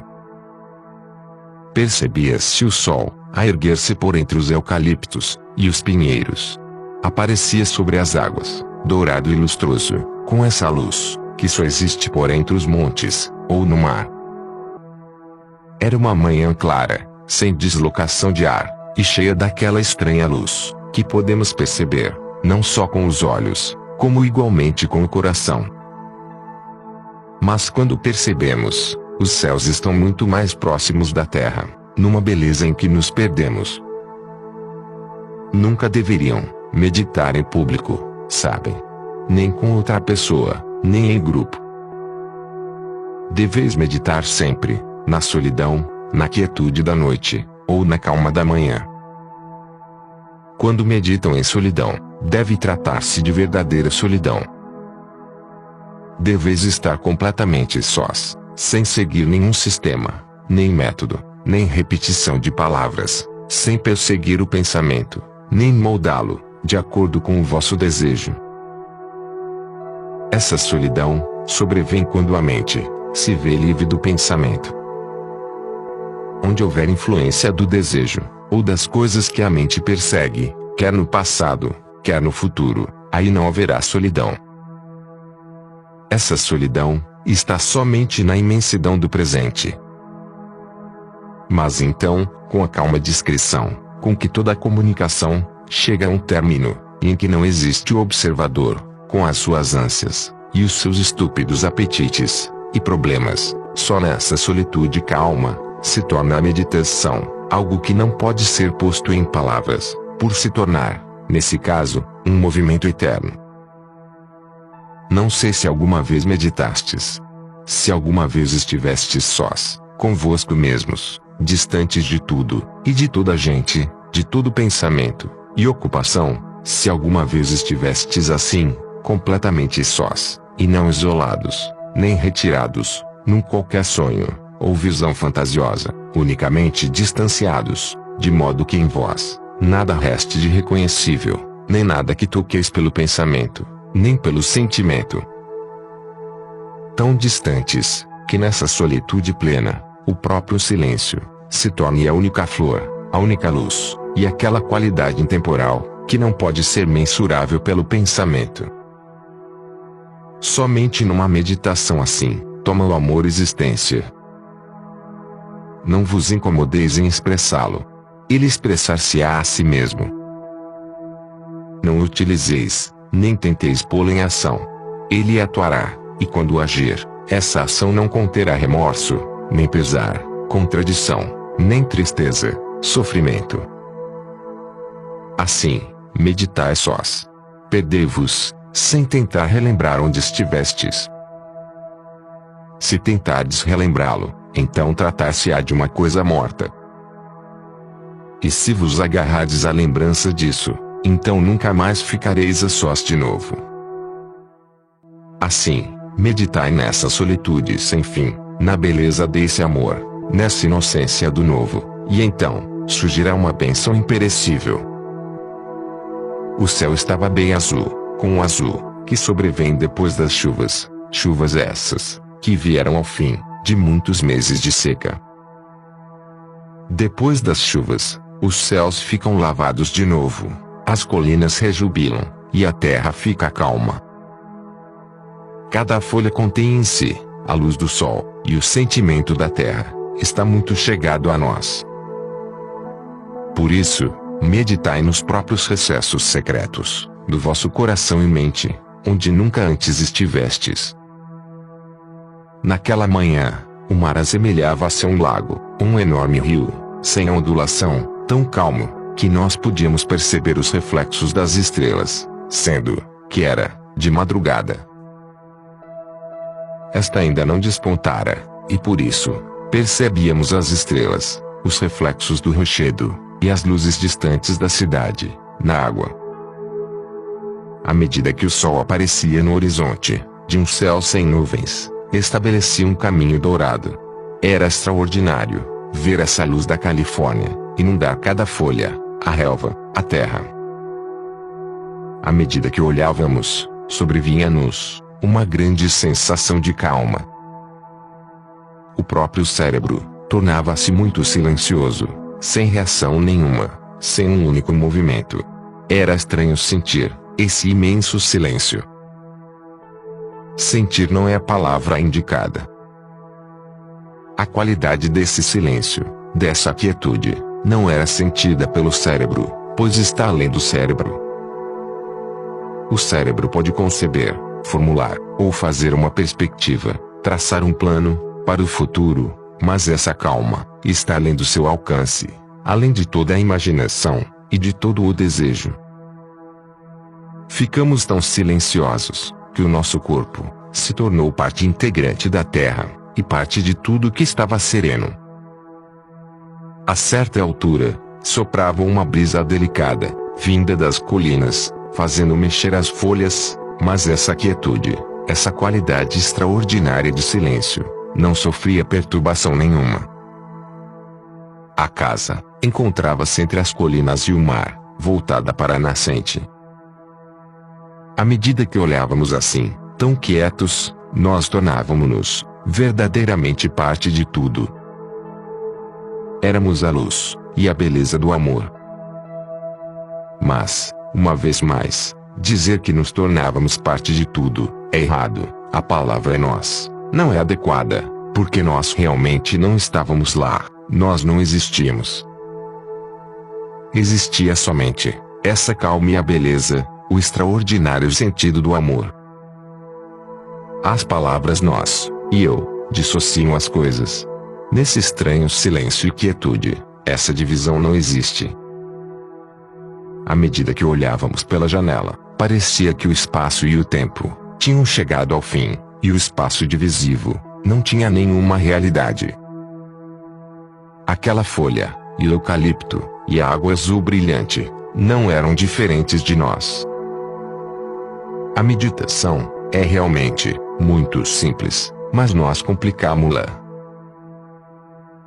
Percebia-se o sol, a erguer-se por entre os eucaliptos, e os pinheiros. Aparecia sobre as águas, dourado e lustroso, com essa luz, que só existe por entre os montes, ou no mar. Era uma manhã clara, sem deslocação de ar, e cheia daquela estranha luz, que podemos perceber, não só com os olhos, como igualmente com o coração. Mas quando percebemos, os céus estão muito mais próximos da terra, numa beleza em que nos perdemos. Nunca deveriam meditar em público, sabem? Nem com outra pessoa, nem em grupo. Deveis meditar sempre, na solidão, na quietude da noite, ou na calma da manhã. Quando meditam em solidão, deve tratar-se de verdadeira solidão. Deveis estar completamente sós, sem seguir nenhum sistema, nem método, nem repetição de palavras, sem perseguir o pensamento, nem moldá-lo, de acordo com o vosso desejo. Essa solidão sobrevém quando a mente se vê livre do pensamento. Onde houver influência do desejo, ou das coisas que a mente persegue, quer no passado, quer no futuro, aí não haverá solidão. Essa solidão está somente na imensidão do presente. Mas então, com a calma discrição, com que toda a comunicação chega a um término, e em que não existe o observador, com as suas ânsias, e os seus estúpidos apetites, e problemas, só nessa solitude calma, se torna a meditação, algo que não pode ser posto em palavras, por se tornar, nesse caso, um movimento eterno. Não sei se alguma vez meditastes. Se alguma vez estivestes sós, convosco mesmos, distantes de tudo, e de toda a gente, de todo pensamento, e ocupação, se alguma vez estivestes assim, completamente sós, e não isolados, nem retirados, num qualquer sonho, ou visão fantasiosa, unicamente distanciados, de modo que em vós, nada reste de reconhecível, nem nada que toqueis pelo pensamento, nem pelo sentimento. Tão distantes, que nessa solitude plena, o próprio silêncio, se torne a única flor, a única luz, e aquela qualidade intemporal, que não pode ser mensurável pelo pensamento. Somente numa meditação assim, toma o amor existência. Não vos incomodeis em expressá-lo. Ele expressar-se-á a si mesmo. Não o utilizeis, nem tenteis pô-lo em ação. Ele atuará, e quando agir, essa ação não conterá remorso, nem pesar, contradição, nem tristeza, sofrimento. Assim, meditai sós. Perdei-vos, sem tentar relembrar onde estivestes. Se tentardes relembrá-lo, então tratar-se-á de uma coisa morta. E se vos agarrardes à lembrança disso, então nunca mais ficareis a sós de novo. Assim, meditai nessa solitude sem fim, na beleza desse amor, nessa inocência do novo, e então, surgirá uma bênção imperecível. O céu estava bem azul, com o azul, que sobrevém depois das chuvas, chuvas essas, que vieram ao fim, de muitos meses de seca. Depois das chuvas, os céus ficam lavados de novo, as colinas rejubilam, e a terra fica calma. Cada folha contém em si a luz do sol, e o sentimento da terra está muito chegado a nós. Por isso, meditai nos próprios recessos secretos do vosso coração e mente, onde nunca antes estivestes. Naquela manhã, o mar assemelhava-se a um lago, um enorme rio, sem ondulação, tão calmo, que nós podíamos perceber os reflexos das estrelas, sendo que era de madrugada. Esta ainda não despontara, e por isso, percebíamos as estrelas, os reflexos do rochedo, e as luzes distantes da cidade, na água. À medida que o sol aparecia no horizonte, de um céu sem nuvens, estabelecia um caminho dourado. Era extraordinário ver essa luz da Califórnia inundar cada folha, a relva, a terra. À medida que olhávamos, sobrevinha-nos uma grande sensação de calma. O próprio cérebro tornava-se muito silencioso, sem reação nenhuma, sem um único movimento. Era estranho sentir esse imenso silêncio. Sentir não é a palavra indicada. A qualidade desse silêncio, dessa quietude, não era sentida pelo cérebro, pois está além do cérebro. O cérebro pode conceber, formular, ou fazer uma perspectiva, traçar um plano para o futuro, mas essa calma está além do seu alcance, além de toda a imaginação e de todo o desejo. Ficamos tão silenciosos que o nosso corpo se tornou parte integrante da terra e parte de tudo que estava sereno. A certa altura, soprava uma brisa delicada, vinda das colinas, fazendo mexer as folhas, mas essa quietude, essa qualidade extraordinária de silêncio, não sofria perturbação nenhuma. A casa encontrava-se entre as colinas e o mar, voltada para a nascente. À medida que olhávamos assim, tão quietos, nós tornávamos-nos verdadeiramente parte de tudo. Éramos a luz e a beleza do amor. Mas, uma vez mais, dizer que nos tornávamos parte de tudo é errado. A palavra é nós não é adequada, porque nós realmente não estávamos lá, nós não existíamos. Existia somente essa calma e a beleza, o extraordinário sentido do amor. As palavras nós e eu dissociam as coisas. Nesse estranho silêncio e quietude, essa divisão não existe. À medida que olhávamos pela janela, parecia que o espaço e o tempo tinham chegado ao fim, e o espaço divisivo não tinha nenhuma realidade. Aquela folha, e o eucalipto, e a água azul brilhante, não eram diferentes de nós. A meditação é realmente muito simples, mas nós complicámo-la.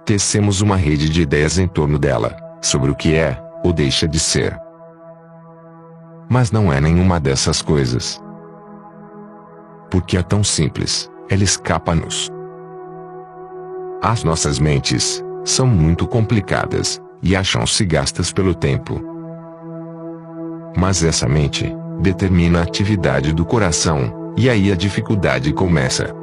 Tecemos uma rede de ideias em torno dela, sobre o que é, ou deixa de ser. Mas não é nenhuma dessas coisas. Porque é tão simples, ela escapa-nos. As nossas mentes são muito complicadas, e acham-se gastas pelo tempo. Mas essa mente determina a atividade do coração, e aí a dificuldade começa.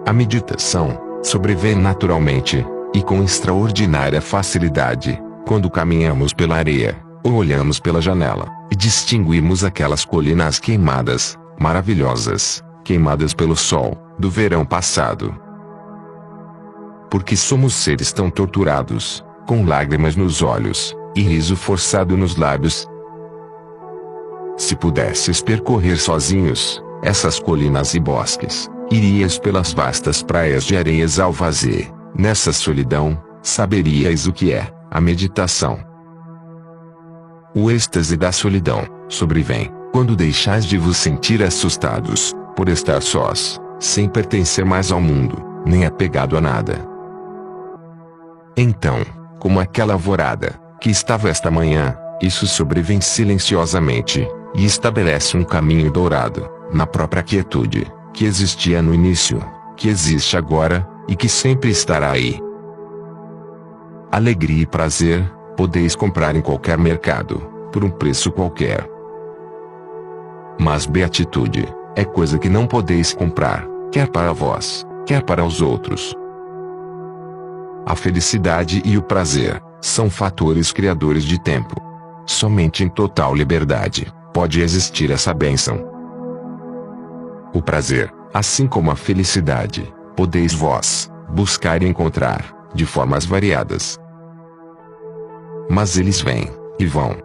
A meditação sobrevém naturalmente, e com extraordinária facilidade, quando caminhamos pela areia, ou olhamos pela janela, e distinguimos aquelas colinas queimadas, maravilhosas, queimadas pelo sol, do verão passado. Porque somos seres tão torturados, com lágrimas nos olhos, e riso forçado nos lábios. Se pudesses percorrer sozinhos essas colinas e bosques, irias pelas vastas praias de areias alvazê. Nessa solidão, saberíais o que é a meditação. O êxtase da solidão sobrevém quando deixais de vos sentir assustados por estar sós, sem pertencer mais ao mundo, nem apegado a nada. Então, como aquela alvorada que estava esta manhã, isso sobrevém silenciosamente e estabelece um caminho dourado na própria quietude que existia no início, que existe agora, e que sempre estará aí. alegria e prazer, podeis comprar em qualquer mercado, por um preço qualquer. Mas beatitude é coisa que não podeis comprar, quer para vós, quer para os outros. A felicidade e o prazer são fatores criadores de tempo. Somente em total liberdade pode existir essa bênção. O prazer, assim como a felicidade, podeis vós buscar e encontrar, de formas variadas. Mas eles vêm e vão.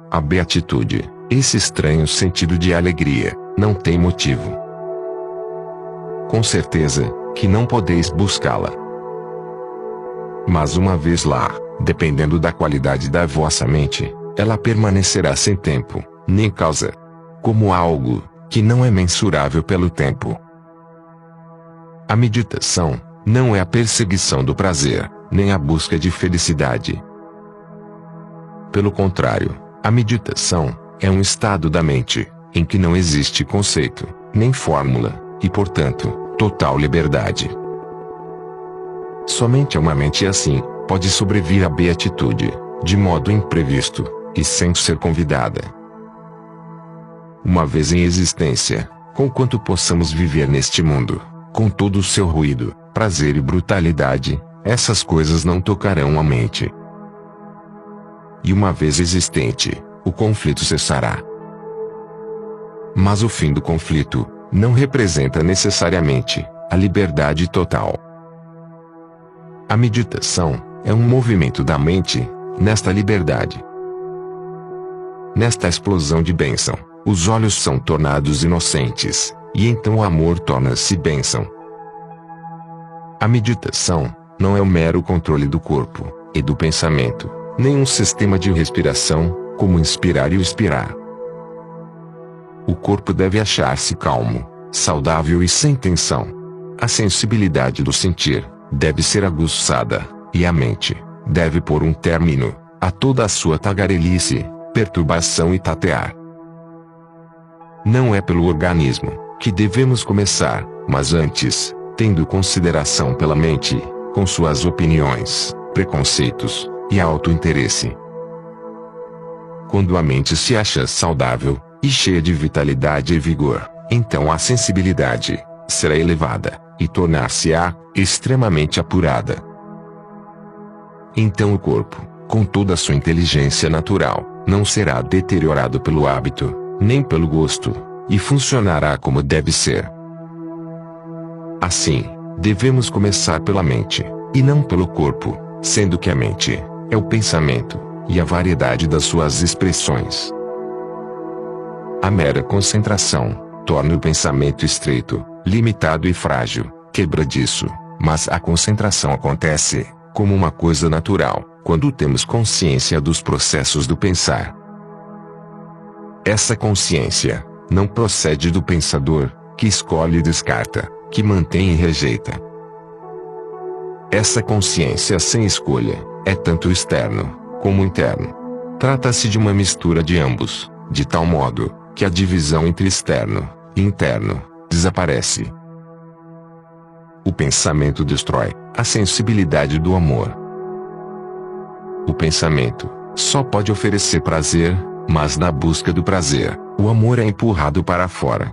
A beatitude, esse estranho sentido de alegria, não tem motivo. Com certeza que não podeis buscá-la. Mas uma vez lá, dependendo da qualidade da vossa mente, ela permanecerá sem tempo, nem causa, como algo que não é mensurável pelo tempo. A meditação não é a perseguição do prazer, nem a busca de felicidade. Pelo contrário, a meditação é um estado da mente, em que não existe conceito, nem fórmula, e portanto, total liberdade. Somente uma mente assim pode sobreviver à beatitude, de modo imprevisto, e sem ser convidada. Uma vez em existência, conquanto possamos viver neste mundo, com todo o seu ruído, prazer e brutalidade, essas coisas não tocarão a mente. E uma vez existente, o conflito cessará. Mas o fim do conflito não representa necessariamente a liberdade total. A meditação é um movimento da mente nesta liberdade. Nesta explosão de bênção, os olhos são tornados inocentes, e então o amor torna-se bênção. A meditação não é o mero controle do corpo e do pensamento, nem um sistema de respiração, como inspirar e expirar. O corpo deve achar-se calmo, saudável e sem tensão. A sensibilidade do sentir deve ser aguçada, e a mente deve pôr um término a toda a sua tagarelice, perturbação e tatear. Não é pelo organismo que devemos começar, mas antes, tendo consideração pela mente, com suas opiniões, preconceitos e auto-interesse. Quando a mente se acha saudável e cheia de vitalidade e vigor, então a sensibilidade será elevada e tornar-se-á extremamente apurada. Então o corpo, com toda a sua inteligência natural, não será deteriorado pelo hábito, nem pelo gosto, e funcionará como deve ser. Assim, devemos começar pela mente, e não pelo corpo, sendo que a mente é o pensamento, e a variedade das suas expressões. A mera concentração torna o pensamento estreito, limitado e frágil, quebradiço, mas a concentração acontece como uma coisa natural, quando temos consciência dos processos do pensar. Essa consciência não procede do pensador, que escolhe e descarta, que mantém e rejeita. Essa consciência sem escolha é tanto externo como interno. Trata-se de uma mistura de ambos, de tal modo que a divisão entre externo e interno desaparece. O pensamento destrói a sensibilidade do amor. O pensamento só pode oferecer prazer, mas na busca do prazer, o amor é empurrado para fora.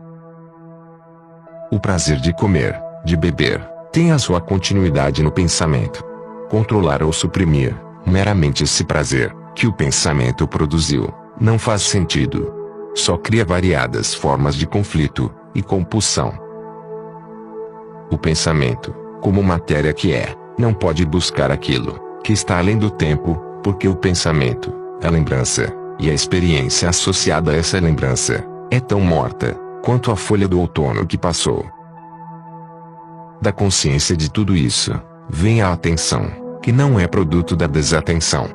O prazer de comer, de beber, tem a sua continuidade no pensamento. Controlar ou suprimir meramente esse prazer que o pensamento produziu não faz sentido. Só cria variadas formas de conflito e compulsão. O pensamento, como matéria que é, não pode buscar aquilo que está além do tempo, porque o pensamento, a lembrança, e a experiência associada a essa lembrança, é tão morta quanto a folha do outono que passou. Da consciência de tudo isso, vem a atenção, que não é produto da desatenção.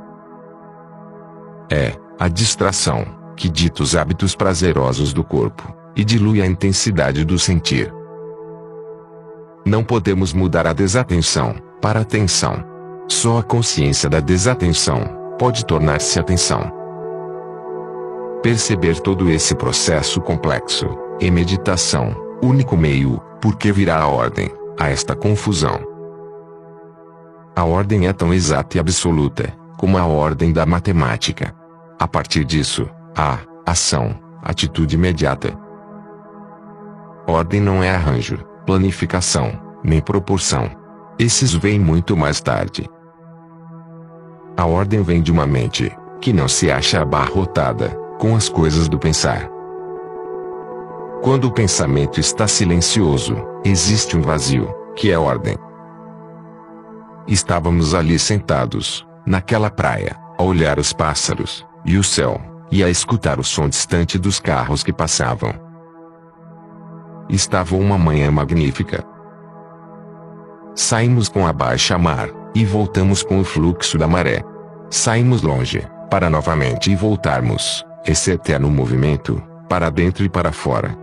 É a distração, que dita os hábitos prazerosos do corpo, e dilui a intensidade do sentir. Não podemos mudar a desatenção para atenção. Só a consciência da desatenção pode tornar-se atenção. Perceber todo esse processo complexo, em meditação, único meio, porque virá a ordem a esta confusão. A ordem é tão exata e absoluta, como a ordem da matemática. A partir disso, há ação, atitude imediata. Ordem não é arranjo, planificação, nem proporção. Esses vêm muito mais tarde. A ordem vem de uma mente, que não se acha abarrotada, com as coisas do pensar. Quando o pensamento está silencioso, existe um vazio, que é ordem. Estávamos ali sentados, naquela praia, a olhar os pássaros, e o céu, e a escutar o som distante dos carros que passavam. Estava uma manhã magnífica. Saímos com a baixa-mar, e voltamos com o fluxo da maré. Saímos longe, para novamente voltarmos, esse eterno movimento, para dentro e para fora.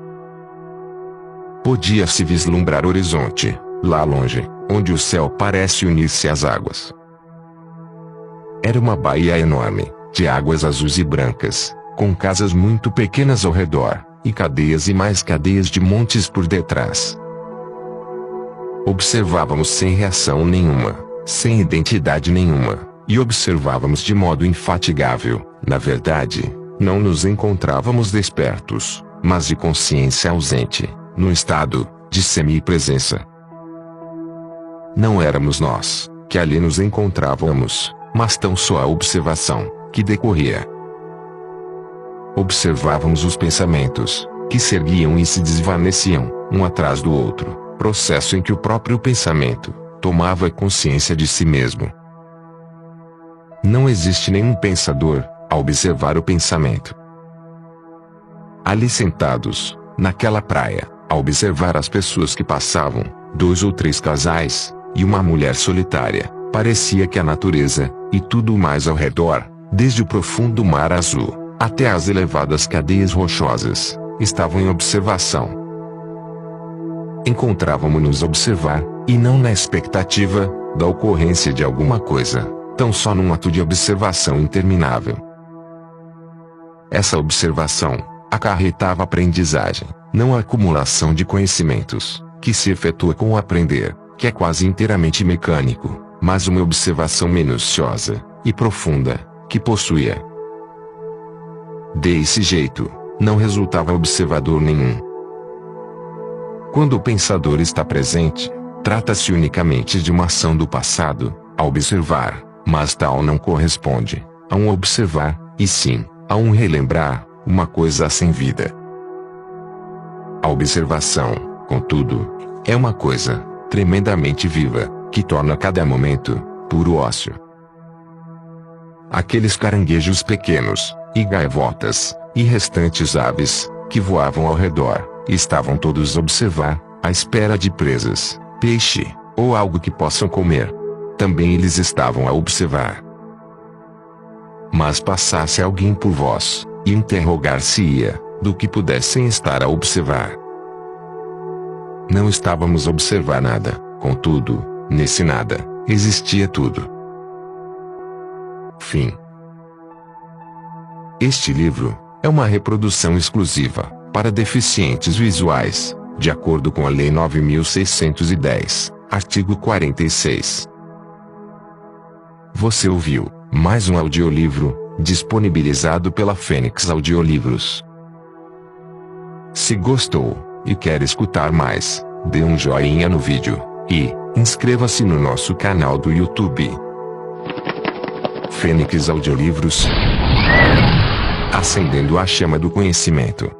Podia-se vislumbrar o horizonte, lá longe, onde o céu parece unir-se às águas. Era uma baía enorme, de águas azuis e brancas, com casas muito pequenas ao redor, e cadeias e mais cadeias de montes por detrás. Observávamos sem reação nenhuma, sem identidade nenhuma, e observávamos de modo infatigável. Na verdade, não nos encontrávamos despertos, mas de consciência ausente, num estado de semi-presença. Não éramos nós, que ali nos encontrávamos, mas tão só a observação, que decorria. Observávamos os pensamentos, que se erguiam e se desvaneciam, um atrás do outro, processo em que o próprio pensamento tomava consciência de si mesmo. Não existe nenhum pensador, a observar o pensamento. Ali sentados, naquela praia, a observar as pessoas que passavam, 2 ou 3 casais, e uma mulher solitária, parecia que a natureza, e tudo mais ao redor, desde o profundo mar azul, até as elevadas cadeias rochosas, estavam em observação. Encontrávamos-nos a observar, e não na expectativa, da ocorrência de alguma coisa, tão só num ato de observação interminável. Essa observação acarretava aprendizagem, não a acumulação de conhecimentos, que se efetua com o aprender, que é quase inteiramente mecânico, mas uma observação minuciosa e profunda, que possuía. Desse jeito, não resultava observador nenhum. Quando o pensador está presente, trata-se unicamente de uma ação do passado, a observar, mas tal não corresponde a um observar, e sim, a um relembrar, uma coisa sem vida. A observação, contudo, é uma coisa tremendamente viva, que torna cada momento puro ócio. Aqueles caranguejos pequenos, e gaivotas, e restantes aves, que voavam ao redor, estavam todos a observar, à espera de presas, peixe, ou algo que possam comer. Também eles estavam a observar. Mas passasse alguém por vós, e interrogar-se-ia, do que pudessem estar a observar. Não estávamos a observar nada, contudo, nesse nada, existia tudo. Fim. Este livro é uma reprodução exclusiva para deficientes visuais, de acordo com a Lei 9.610, artigo 46. Você ouviu mais um audiolivro disponibilizado pela Fênix Audiolivros. Se gostou e quer escutar mais, dê um joinha no vídeo e inscreva-se no nosso canal do YouTube. Fênix Audiolivros, acendendo a chama do conhecimento.